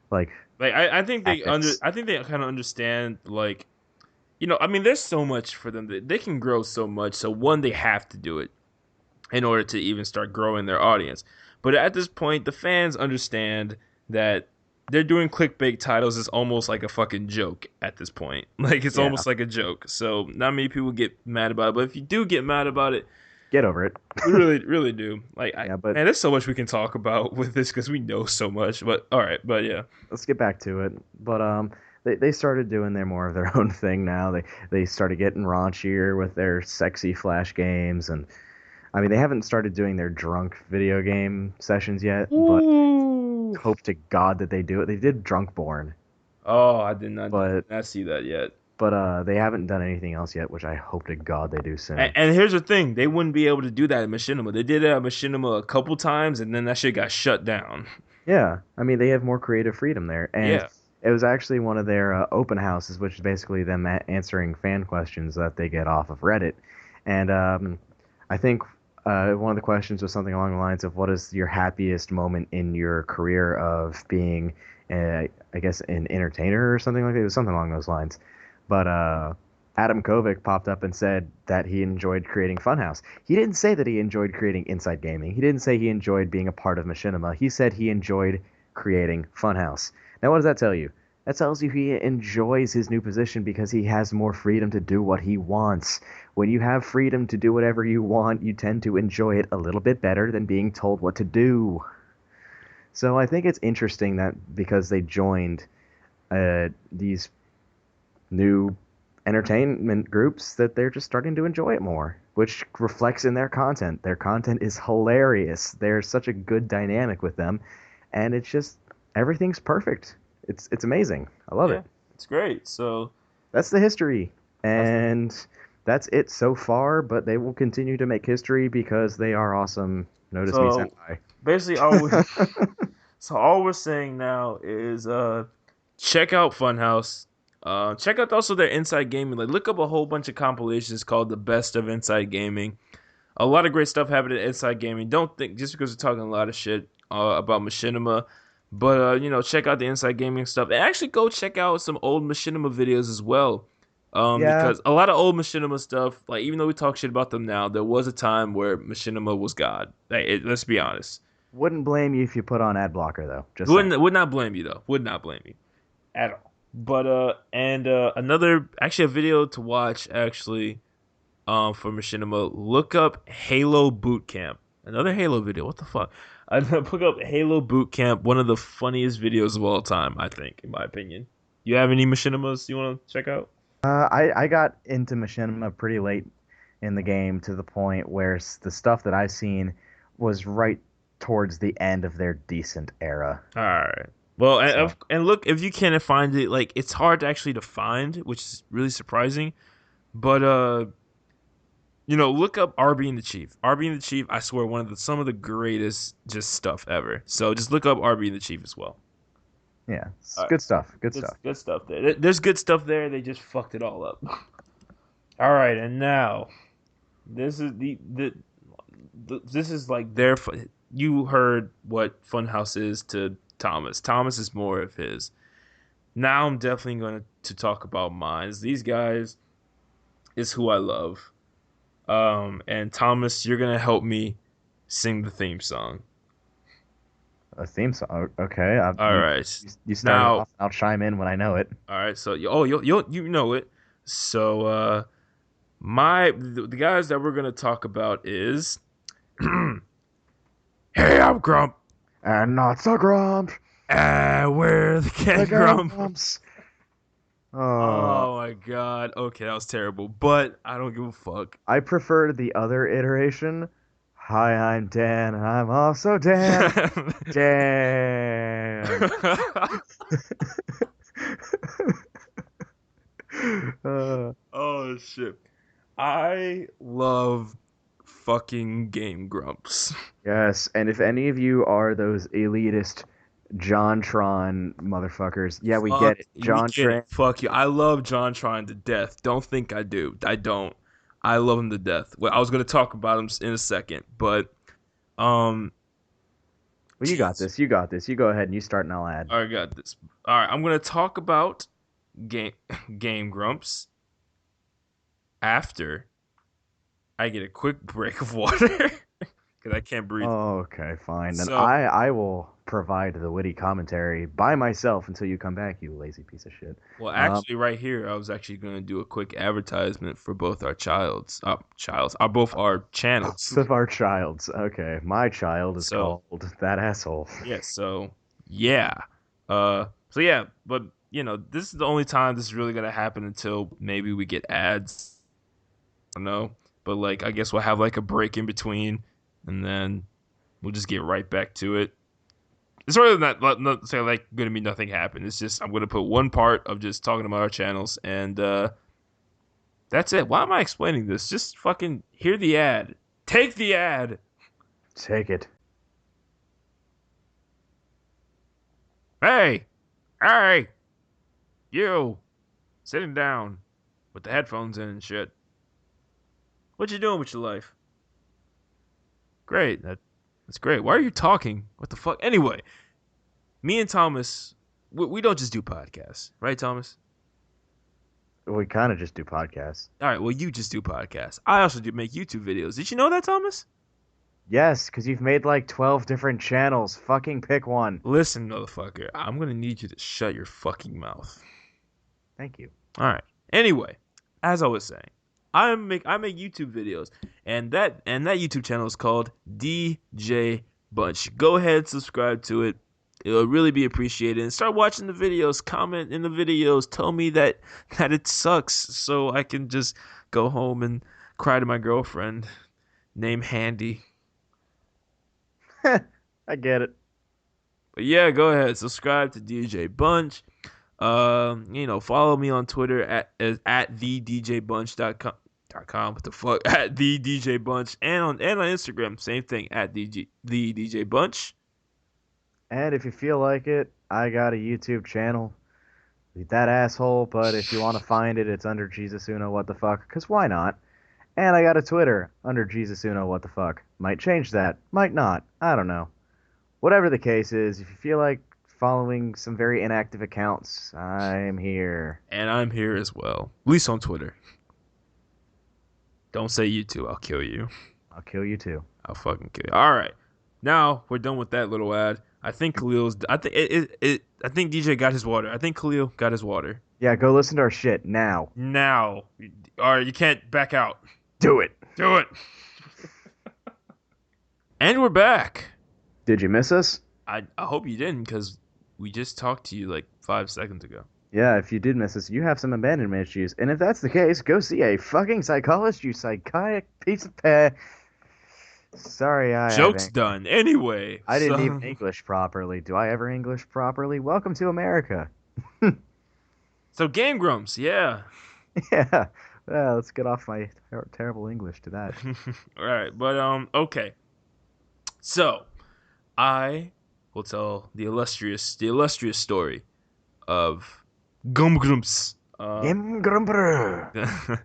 like, Like I think tactics. I think they kind of understand like I mean there's so much for them that they can grow so much. So one they have to do it in order to even start growing their audience. But at this point the fans understand that they're doing clickbait titles is almost like a fucking joke at this point. Like it's Yeah, almost like a joke. So not many people get mad about it, but if you do get mad about it, get over it. we really do. Like Yeah, but man, there's so much we can talk about with this because we know so much. But all right, but yeah. let's get back to it. But they started doing their more of their own thing now. They started getting raunchier with their sexy flash games, and I mean they haven't started doing their drunk video game sessions yet, but Ooh. hope to God that they do it. They did Drunkborn, Oh, did but not see that yet. they haven't done anything else yet, which I hope to God they do soon. And here's the thing: they wouldn't be able to do that at Machinima. They did it at Machinima a couple times, and then that shit got shut down. Yeah, I mean they have more creative freedom there, and Yeah, it was actually one of their open houses, which is basically them answering fan questions that they get off of Reddit, and I think one of the questions was something along the lines of what is your happiest moment in your career of being, I guess, an entertainer or something like that. It was something along those lines. But Adam Kovic popped up and said that he enjoyed creating Funhouse. He didn't say that he enjoyed creating Inside Gaming. He didn't say he enjoyed being a part of Machinima. He said he enjoyed creating Funhouse. Now, what does that tell you? That tells you he enjoys his new position because he has more freedom to do what he wants. When you have freedom to do whatever you want, you tend to enjoy it a little bit better than being told what to do. So I think it's interesting that because they joined these new entertainment groups, that they're just starting to enjoy it more, which reflects in their content. Their content is hilarious. There's such a good dynamic with them, and it's just everything's perfect. It's amazing. I love Yeah, it. it's great. So That's the history, that's and that's it so far. But they will continue to make history because they are awesome. Notice me, so senpai. basically all we, so all we're saying now is check out Funhouse. Check out also their Inside Gaming. Like look up a whole bunch of compilations called the Best of Inside Gaming. A lot of great stuff happened at Inside Gaming. Don't think just because we're talking a lot of shit about Machinima, but check out the Inside Gaming stuff. And actually go check out some old Machinima videos as well. Yeah, Because a lot of old Machinima stuff, like even though we talk shit about them now, there was a time where Machinima was God. Like, let's be honest. wouldn't blame you if you put on ad blocker though. Just saying. Would not blame you though. Would not blame you at all. But and another actually a video to watch actually for Machinima. Look up Halo Boot Camp. Another Halo video. What the fuck? I look up Halo Boot Camp. One of the funniest videos of all time, I think, in my opinion. You have any Machinimas you want to check out? I got into Machinima pretty late in the game to the point where the stuff that I've seen was right towards the end of their decent era. All right. Well, So and look, if you can't find it, like it's hard actually to find, which is really surprising. But look up RB and the Chief. RB and the Chief, I swear, one of the some of the greatest just stuff ever. So just look up RB and the Chief as well. yeah, it's All right. good stuff. Good Good, stuff. good stuff there. There's good stuff there. They just fucked it all up. All right, and now this is this is like their. You heard what Funhouse is to Thomas. Thomas is more of his. Now I'm definitely going to talk about mine. These guys is who I love. And Thomas, you're gonna help me sing the theme song. A theme song. Okay, All right. you start it Now, off. I'll chime in when I know it. all right. So you know it. So the guys that we're gonna talk about is Hey, I'm Grump. And not so grump. We're the The Ken Grump. grumps. Oh, Oh my god. Okay, that was terrible. But I don't give a fuck. I prefer the other iteration. Hi, I'm Dan, and I'm also Dan. Dan. uh, Oh shit. I love fucking Game Grumps. yes, and if any of you are those elitist JonTron motherfuckers, yeah, we Fuck, get it. we get it. JonTron. Fuck you. I love John trying to death. Don't think I do. I don't. I love him to death. Well, I was gonna talk about him in a second, but um, Well, you got jeez. this. You got this. You go ahead and you start, and I'll add. I got this. All right, I'm gonna talk about game Game Grumps after I get a quick break of water because I can't breathe. Oh, okay, fine. Then So, I will provide the witty commentary by myself until you come back, you lazy piece of shit. well, Um, actually, right here, I was actually gonna do a quick advertisement for both our both our channels. both of our childs. Okay, my child is So, called that asshole. yeah, yeah. Yeah, but this is the only time this is really gonna happen until maybe we get ads. I don't know. But like I guess we'll have like a break in between and then we'll just get right back to it. It's really not say like gonna be nothing happen. It's just I'm gonna put one part of just talking about our channels and that's it. Why am I explaining this? Just fucking hear the ad. Take the ad. Take it. Hey, hey, you sitting down with the headphones in and shit. What you doing with your life? Great. That's great. Why are you talking? What the fuck? Anyway, me and Thomas, we don't just do podcasts, right, Thomas? We kind of just do podcasts. All right. Well, you just do podcasts. I also do make YouTube videos. Did you know that, Thomas? Yes, because you've made like 12 different channels. Fucking pick one. Listen, motherfucker, I'm gonna need you to shut your fucking mouth. Thank you. All right. Anyway, as I was saying, I make YouTube videos, and that YouTube channel is called DJ Bunch. Go ahead, subscribe to it. It'll really be appreciated. And start watching the videos. Comment in the videos. Tell me that it sucks, so I can just go home and cry to my girlfriend named Handy. I get it. But yeah, go ahead, subscribe to DJ Bunch. Follow me on Twitter at thedjbunch.com. What the fuck? At the DJ Bunch, and on Instagram, same thing at the DJ Bunch. And if you feel like it, I got a YouTube channel. Leave that asshole, but if you want to find it, it's under Jesus Uno what the fuck, because why not? And I got a Twitter under Jesus Uno what the fuck. Might change that, might not. I don't know. Whatever the case is, if you feel like following some very inactive accounts, I'm here. And I'm here as well, at least on Twitter. Don't say you too. I'll kill you. I'll kill you too. I'll fucking kill you. All right, now we're done with that little ad. I think Kahlil's. I think I think DJ got his water. I think Kahlil got his water. Yeah, go listen to our shit now. Now, all right, you can't back out. Do it. Do it. And we're back. Did you miss us? I hope you didn't, because we just talked to you like 5 seconds ago. Yeah, if you did miss us, you have some abandonment issues. And if that's the case, go see a fucking psychologist, you psychotic piece of pie. Sorry, Joke's done. Anyway. I didn't even English properly. Do I ever English properly? Welcome to America. So Game Grumps, yeah. Yeah. Well, let's get off my terrible English to that. All right, but okay. So, I will tell the illustrious story of Game Grumps. Game Grumper.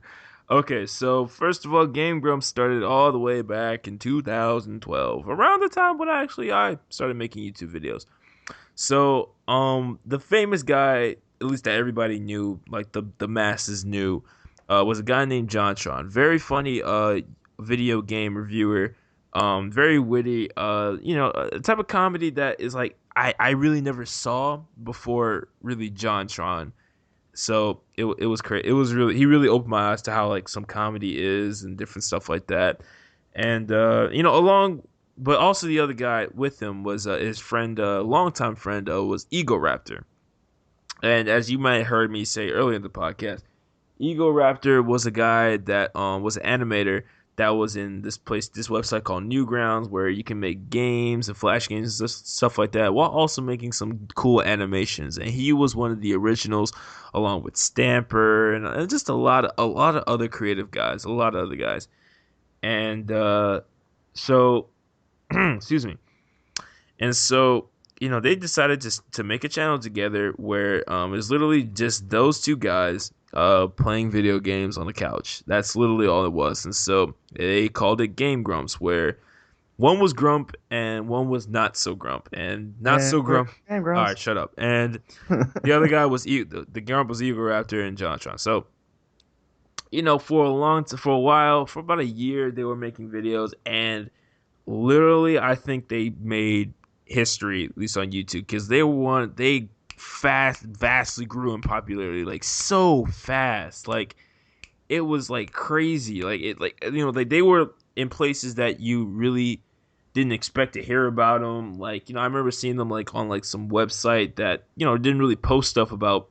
Okay, so first of all, Game Grumps started all the way back in 2012, around the time when I started making YouTube videos. So, the famous guy, at least that everybody knew, like the masses knew, was a guy named JonTron. Very funny, video game reviewer. Very witty. A type of comedy that is like I really never saw before. Really, JonTron. So it was crazy. It was really, he really opened my eyes to how like some comedy is and different stuff like that. And but also the other guy with him was his friend, longtime friend, was Ego Raptor. And as you might have heard me say earlier in the podcast, Ego Raptor was a guy that was an animator that was in this website called Newgrounds, where you can make games and flash games and stuff like that, while also making some cool animations. And he was one of the originals, along with Stamper and just a lot of other creative guys, a lot of other guys. And so, excuse me. And so, they decided to make a channel together where it's literally just those two guys playing video games on the couch. That's literally all it was. And so they called it Game Grumps, where one was Grump and one was not so Grump. And not so Grump. All right, shut up. And the other guy was the Grump was Ego Raptor and JonTron. So, for a while, for about a year, they were making videos, and literally, I think they made history, at least on YouTube, because they vastly grew in popularity, like so fast. Like it was like crazy. They were in places that you really didn't expect to hear about them. Like, I remember seeing them like on like some website that didn't really post stuff about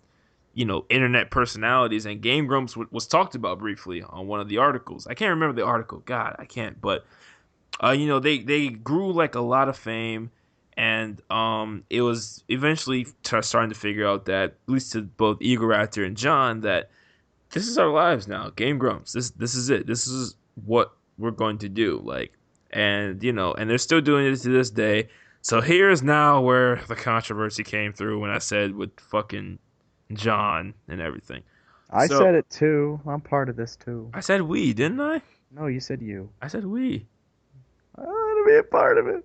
internet personalities, and Game Grumps was talked about briefly on one of the articles. I can't remember the article. God, I can't. But they grew like a lot of fame. And it was eventually starting to figure out that, at least to both Ego Raptor and John, that this is our lives now. Game Grumps. This is it. This is what we're going to do. And they're still doing it to this day. So here's now where the controversy came through when I said with fucking John and everything. I said it too. I'm part of this too. I said we, didn't I? No, you said you. I said we. I want to be a part of it.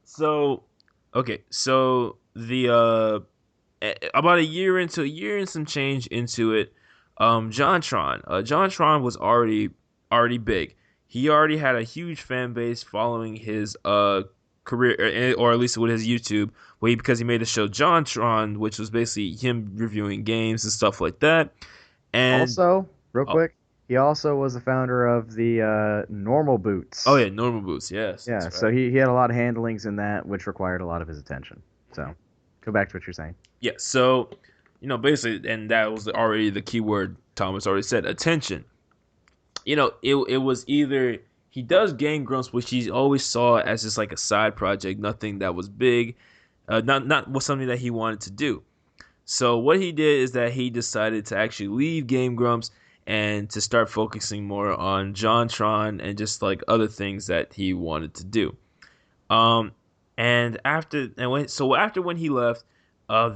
So, okay, so the about a year and some change into it, JonTron was already already big. He already had a huge fan base following his career, or at least with his YouTube, because he made a show JonTron, which was basically him reviewing games and stuff like that. And Also, real oh, quick, he also was the founder of the Normal oh Boots. yeah, Normal Boots, yes, Yeah, that's so right. he had a lot of handlings in that, which required a lot of his attention. So, go back to what you're saying. Yeah, so basically, and that was already the key word Thomas already said, attention. It was either he does Game Grumps, which he always saw as just like a side project, nothing that was big, not was something that he wanted to do. So what he did is that he decided to actually leave Game Grumps and to start focusing more on JonTron and just like other things that he wanted to do. Um, after when he left,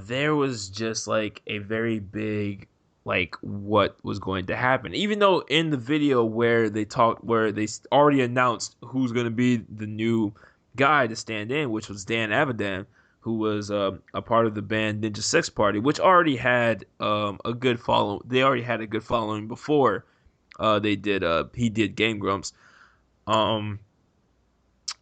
there was just like a very big like what was going to happen. Even though in the video where they already announced who's going to be the new guy to stand in, which was Dan Avidan, who was a part of the band Ninja Sex Party, which already had a good follow. They already had a good following before they did he did Game Grumps. Um,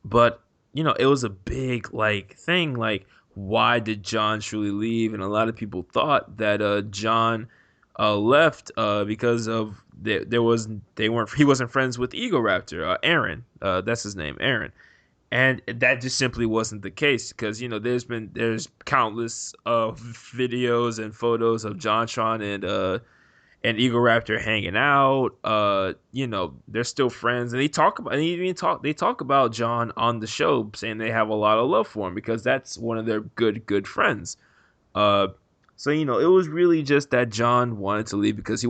but it was a big like thing. Like, why did John truly leave? And a lot of people thought that John left because of there was they weren't he wasn't friends with Ego Raptor, Aaron. That's his name, Aaron. And that just simply wasn't the case because there's countless videos and photos of JonTron and Eagle Raptor hanging out. They're still friends, and they talk about John on the show, saying they have a lot of love for him because that's one of their good friends. Uh, so it was really just that John wanted to leave because he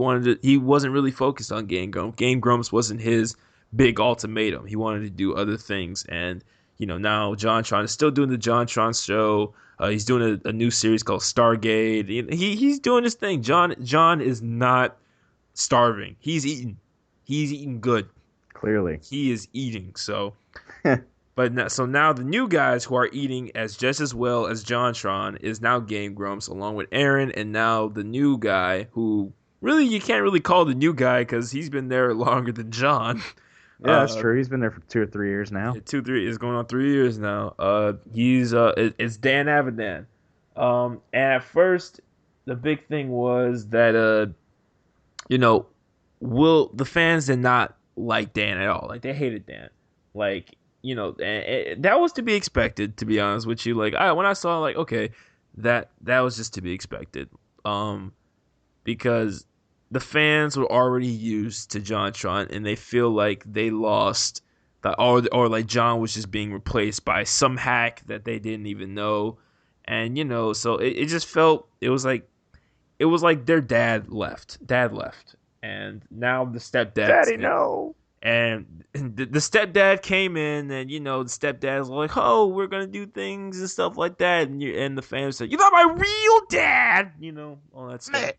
wasn't really focused on Game Grumps. Game Grumps wasn't his big ultimatum. He wanted to do other things, and now JonTron is still doing the JonTron show. He's doing a new series called Stargate. He's doing his thing. John is not starving. He's eating. He's eating good. Clearly. He is eating. So now the new guys who are eating as just as well as JonTron is now Game Grumps, along with Aaron, and now the new guy who really you can't really call the new guy because he's been there longer than John. Yeah, that's Uh, true. He's been there for 2 or 3 years now. yeah, 2, 3 is going on 3 years now. It's Dan Avidan. And at first, the big thing was that you know, will the fans did not like Dan at all. Like they hated Dan. Like that was to be expected. To be honest with you, when I saw like okay, that was just to be expected. Um, because the fans were already used to JonTron and they feel like they lost that or like John was just being replaced by some hack that they didn't even know. And so it just felt it was like their dad left and now the stepdad's Daddy, in. no. And the stepdad came in, and the stepdad's like, "Oh, we're gonna do things and stuff like that." And the fans said, "You're not my real dad," all that stuff. Meh.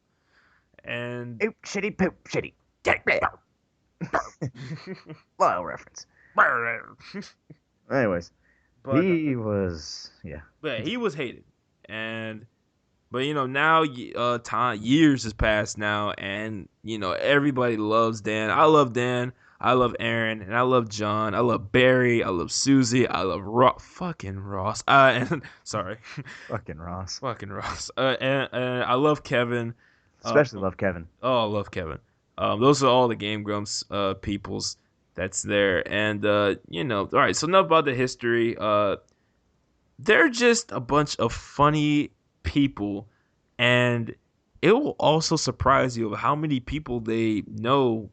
And Oop, shitty, poop, shitty. Lyle reference. Anyways, but he was, yeah. but he was hated, and but now time years has passed now, and everybody loves Dan. I love Dan. I love Aaron, and I love John. I love Barry. I love Susie. I love fucking Ross. And sorry, Fucking Ross. fucking Ross. And I love Kevin. Uh, Especially love Kevin. oh, I love Kevin. Those are all the Game Grumps peoples that's there, and all right. So enough about the history. They're just a bunch of funny people, and it will also surprise you of how many people they know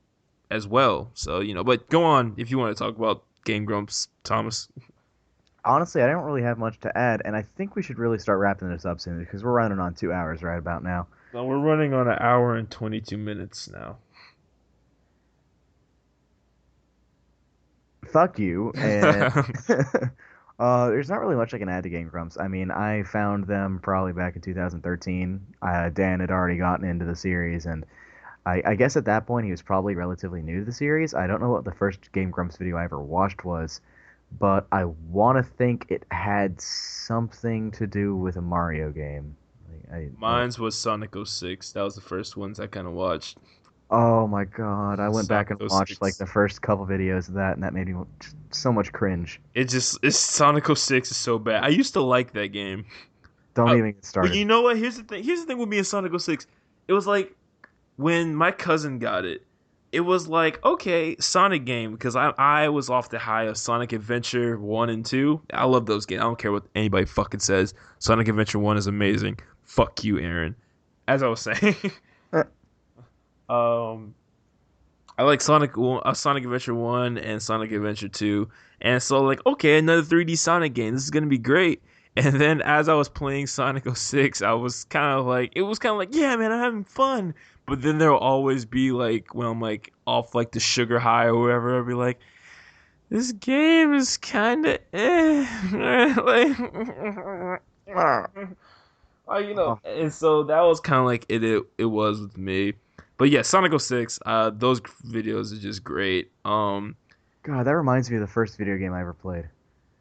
as well. So but go on if you want to talk about Game Grumps, Thomas. Honestly, I don't really have much to add, and I think we should really start wrapping this up soon because we're running on 2 hours right about now. Well, we're running on an hour and 22 minutes now. Fuck you, and there's not really much I can add to Game Grumps. I mean, I found them probably back in 2013. Dan had already gotten into the series, and I guess at that point he was probably relatively new to the series. I don't know what the first Game Grumps video I ever watched was, but I want to think it had something to do with a Mario game. Mine's was Sonic 06. That was the first ones I kind of watched. Oh my God. I went back Sonic and oh watched like 06. the first couple videos of that, and that made me so much cringe. It's Sonic oh 06 is so bad. I used to like that game. Don't Uh, even get but started. you know what? Here's the thing with me and Sonic oh 06. It was like when my cousin got it, it was like, okay, Sonic game, because I was off the high of Sonic Adventure 1 and 2. I love those games. I don't care what anybody fucking says. Sonic Adventure 1 is amazing. Fuck you, Aaron. As I was saying, um I like Sonic Adventure 1 and Sonic Adventure 2. And so like, okay, another 3D Sonic game. This is going to be great. And then as I was playing Sonic oh 06, I was kind of like yeah, man, I'm having fun. But then there'll always be like when I'm like off like the sugar high or whatever, I'll be like, this game is kind of like Oh, and so that was kind of like it was with me. But yeah, Sonic oh 06, those videos are just great. God, that reminds me of the first video game I ever played.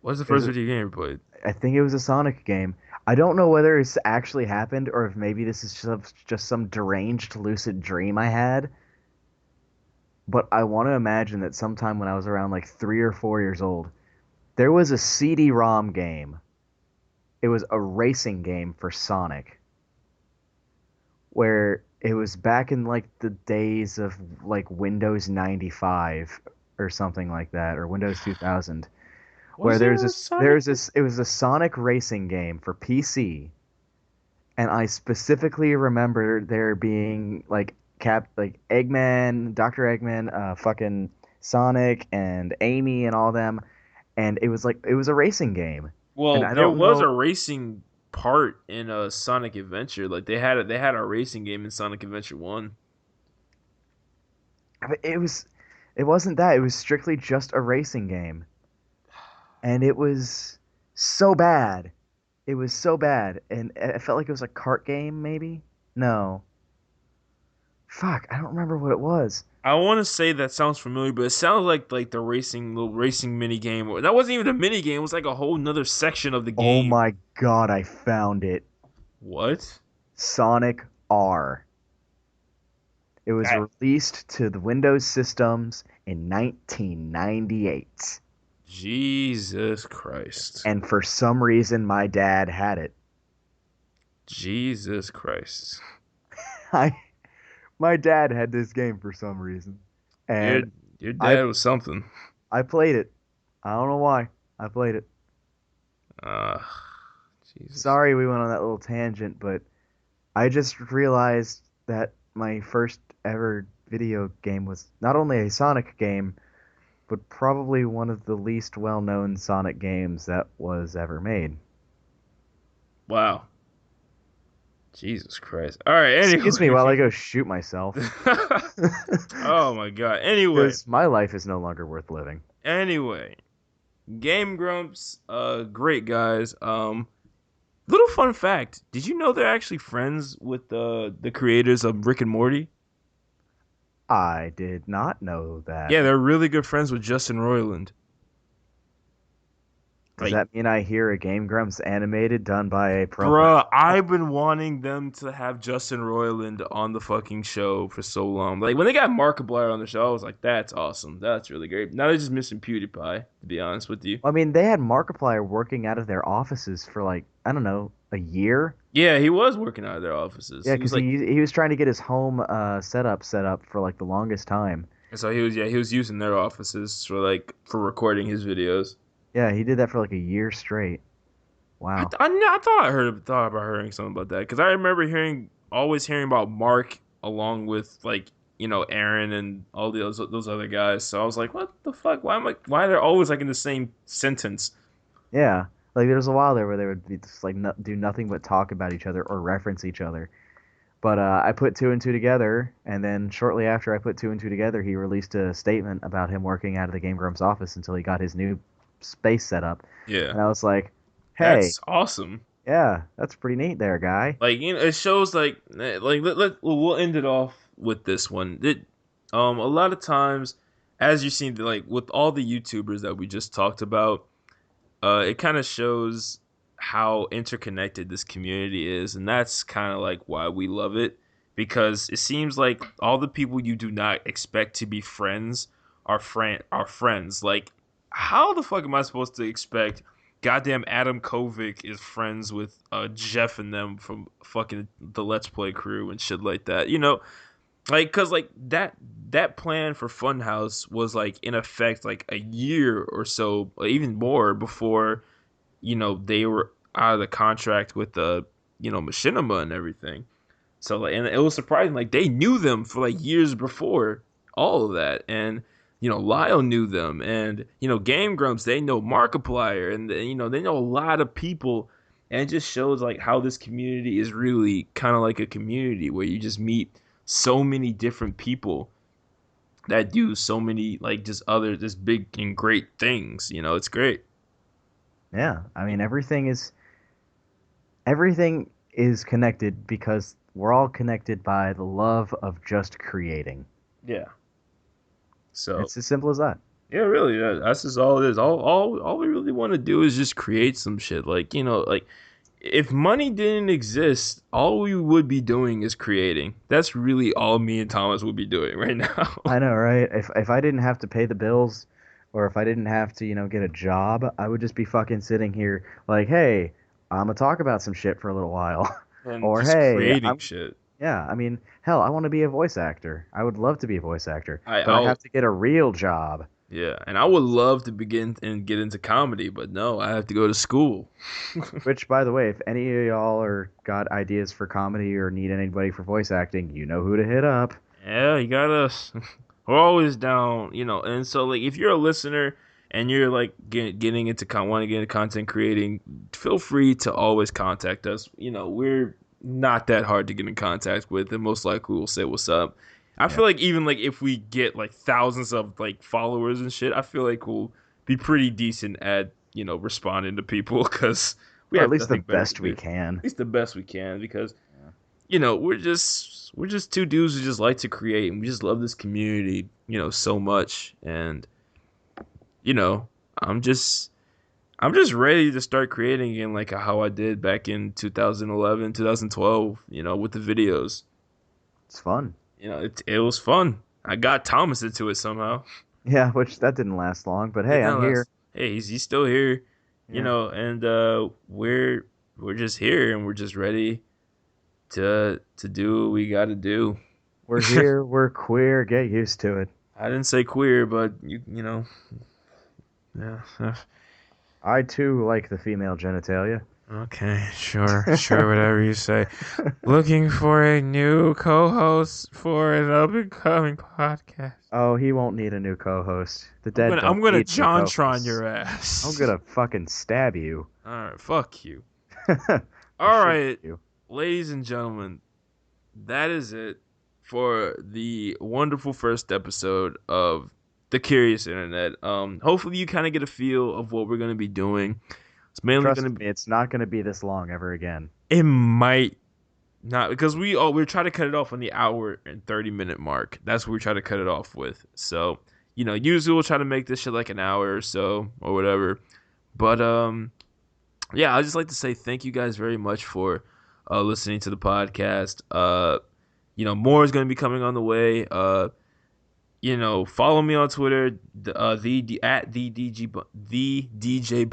What's the It was first video game you ever played? I think it was a Sonic game. I don't know whether it's actually happened or if maybe this is just some deranged lucid dream I had, but I want to imagine that sometime when I was around like 3 or 4 years old, there was a CD-ROM game. It was a racing game for Sonic, where it was back in like the days of like Windows 95 or something like that, or Windows 2000, where Was there a Sonic? there's this it was a Sonic racing game for PC, and I specifically remember there being like Eggman, Dr. Eggman, fucking Sonic and Amy and all them, and it was a racing game. And Well, I there don't was know. a racing part in a Sonic Adventure. Like they had a racing game in Sonic Adventure 1. It was it wasn't that. It was strictly just a racing game. And it was so bad. It was so bad. And it felt like it was a kart game maybe? No. Fuck, I don't remember what it was. I want to say that sounds familiar, but it sounds like the racing little racing mini game. That wasn't even a mini game. It was like a whole nother section of the Oh game. my God, I found it. What? Sonic R. It was That released to the Windows systems in 1998. Jesus Christ. And for some reason, my dad had it. Jesus Christ. I, my dad had this game for some reason. Your And your I, dad was something. I played it. I don't know why. I played it. Uh Jesus. Sorry we went on that little tangent, but I just realized that my first ever video game was not only a Sonic game, but probably one of the least well-known Sonic games that was ever made. Wow. Jesus Christ. All right, Excuse me anyway. while I go shoot myself. Oh my god. Anyway. Because my life is no longer worth living. Anyway. Game Grumps, great guys. Little fun fact. Did you know they're actually friends with the creators of Rick and Morty? I did not know that. Yeah, they're really good friends with Justin Roiland. Does Like, that mean I hear a Game Grumps animated done by a bruh, professional? I've been wanting them to have Justin Roiland on the fucking show for so long. Like when they got Markiplier on the show, I was like, that's awesome. That's really great. Now they're just missing PewDiePie, to be honest with you. I mean, they had Markiplier working out of their offices for like, I don't know, a year. Yeah, he was working out of their offices. Yeah, He was because like, he was trying to get his home setup set up for like the longest time. and so he was using their offices for for recording his videos. Yeah, he did that for like a year straight. Wow. I thought thought about hearing something about that because I remember always hearing about Mark along with Aaron and all those other guys. So I was like, what the fuck? Why they're always like in the same sentence? Yeah, like there was a while there where they would be just like no, do nothing but talk about each other or reference each other. But I put two and two together, and then shortly after I put two and two together, he released a statement about him working out of the Game Grumps office until he got his new space set up. Yeah, And I was like, hey, that's awesome. yeah, that's pretty neat there, guy. Like it shows we'll end it off with this one. A lot of times, as you've seen with all the YouTubers that we just talked about, it kind of shows how interconnected this community is, and that's kind of like why we love it because it seems like all the people you do not expect to be friends are friends. Like, how the fuck am I supposed to expect goddamn Adam Kovic is friends with Jeff and them from fucking the Let's Play crew and shit like that? You know, like, cause like that plan for Funhouse was like in effect like a year or so, or even more before they were out of the contract with the Machinima and everything. So like, and it was surprising. Like they knew them for like years before all of that, and Lyle knew them, and Game Grumps they know Markiplier, and they know a lot of people, and it just shows like how this community is really kind of like a community where you just meet so many different people that do so many like just big and great things. It's great. Yeah, I mean everything is connected because we're all connected by the love of just creating. Yeah. So It's as simple as that. yeah, really, that's just all it is. All we really want to do is just create some shit. Like like if money didn't exist, all we would be doing is creating. That's really all me and Thomas would be doing right now. I know, right? If I didn't have to pay the bills, or if I didn't have to, get a job, I would just be fucking sitting here like, hey, I'm gonna talk about some shit for a little while. And Or just hey, creating shit. yeah, I mean, hell, I want to be a voice actor. I would love to be a voice actor, I but I I'll have to get a real job. Yeah, and I would love to begin and get into comedy, but no, I have to go to school. Which, by the way, if any of y'all are got ideas for comedy or need anybody for voice acting, you know who to hit up. Yeah, you got us. We're always down, And so, like, if you're a listener and you're like getting into want to get into content creating, feel free to always contact us. We're not that hard to get in contact with, and most likely we'll say what's up. I Yeah. feel like even like if we get like thousands of like followers and shit, I feel like we'll be pretty decent at responding to people because we Or at have least the nothing better to best do. we At can. least the best we can because Yeah. we're just two dudes who just like to create and we just love this community, so much. And you know, I'm just I'm just ready to start creating again like how I did back in 2011, 2012, with the videos. It's fun. It was fun. I got Thomas into it somehow. Yeah, which that didn't last long, but It hey, I'm didn't here. last. Hey, he's still here, Yeah. and we're just here and we're just ready to do what we got to do. We're here, we're queer, get used to it. I didn't say queer, but yeah. I too like the female genitalia. Okay, sure, sure, whatever you say. Looking for a new co-host for an up-and-coming podcast. Oh, he won't need a new co-host. The I'm dead gonna don't I'm gonna need new JonTron co-hosts. your I'm ass. gonna fucking stab you. All right, fuck you. I All should right, you. ladies and gentlemen, that is it for the wonderful first episode of the Curious Internet. Hopefully you kind of get a feel of what we're gonna be doing. It's mainly Trust gonna be. me, it's not gonna be this long ever again. It might not because we're trying to cut it off on the hour and 30-minute mark. That's what we try to cut it off with. So usually we'll try to make this shit like an hour or so or whatever. But yeah, I'd just like to say thank you guys very much for listening to the podcast. More is going to be coming on the way. Follow me on Twitter, at the DJ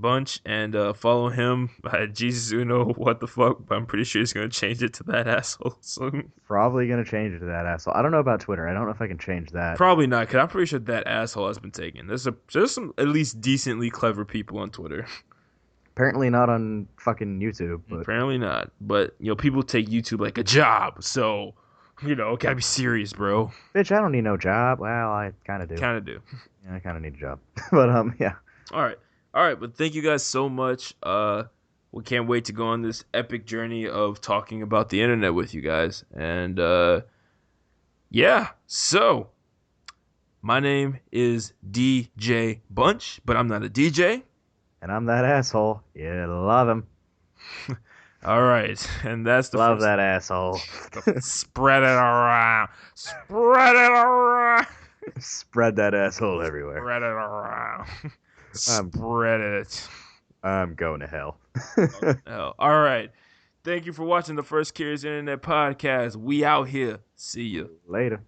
Bunch, and follow him at Jesus Uno. What the fuck? But I'm pretty sure he's gonna change it to that asshole soon. Probably gonna change it to that asshole. I don't know about Twitter. I don't know if I can change that. Probably not, because I'm pretty sure that asshole has been taken. There's some at least decently clever people on Twitter. Apparently not on fucking YouTube, but Apparently not. But people take YouTube like a job, so gotta be serious, bro. bitch, I don't need no job. Well, I kind of do. Kind of do. Yeah, I kind of need a job. But yeah. All right. All right, but thank you guys so much. We can't wait to go on this epic journey of talking about the internet with you guys. And yeah, so my name is DJ Bunch, but I'm not a DJ. And I'm that asshole. Yeah, love him. All right, and that's the Love first. that asshole. Spread it around. Spread it around. Spread that asshole everywhere. Spread it around. I'm Spread it. I'm going to hell. Oh, all right. Thank you for watching the First Curious Internet podcast. We out here. See ya. Later.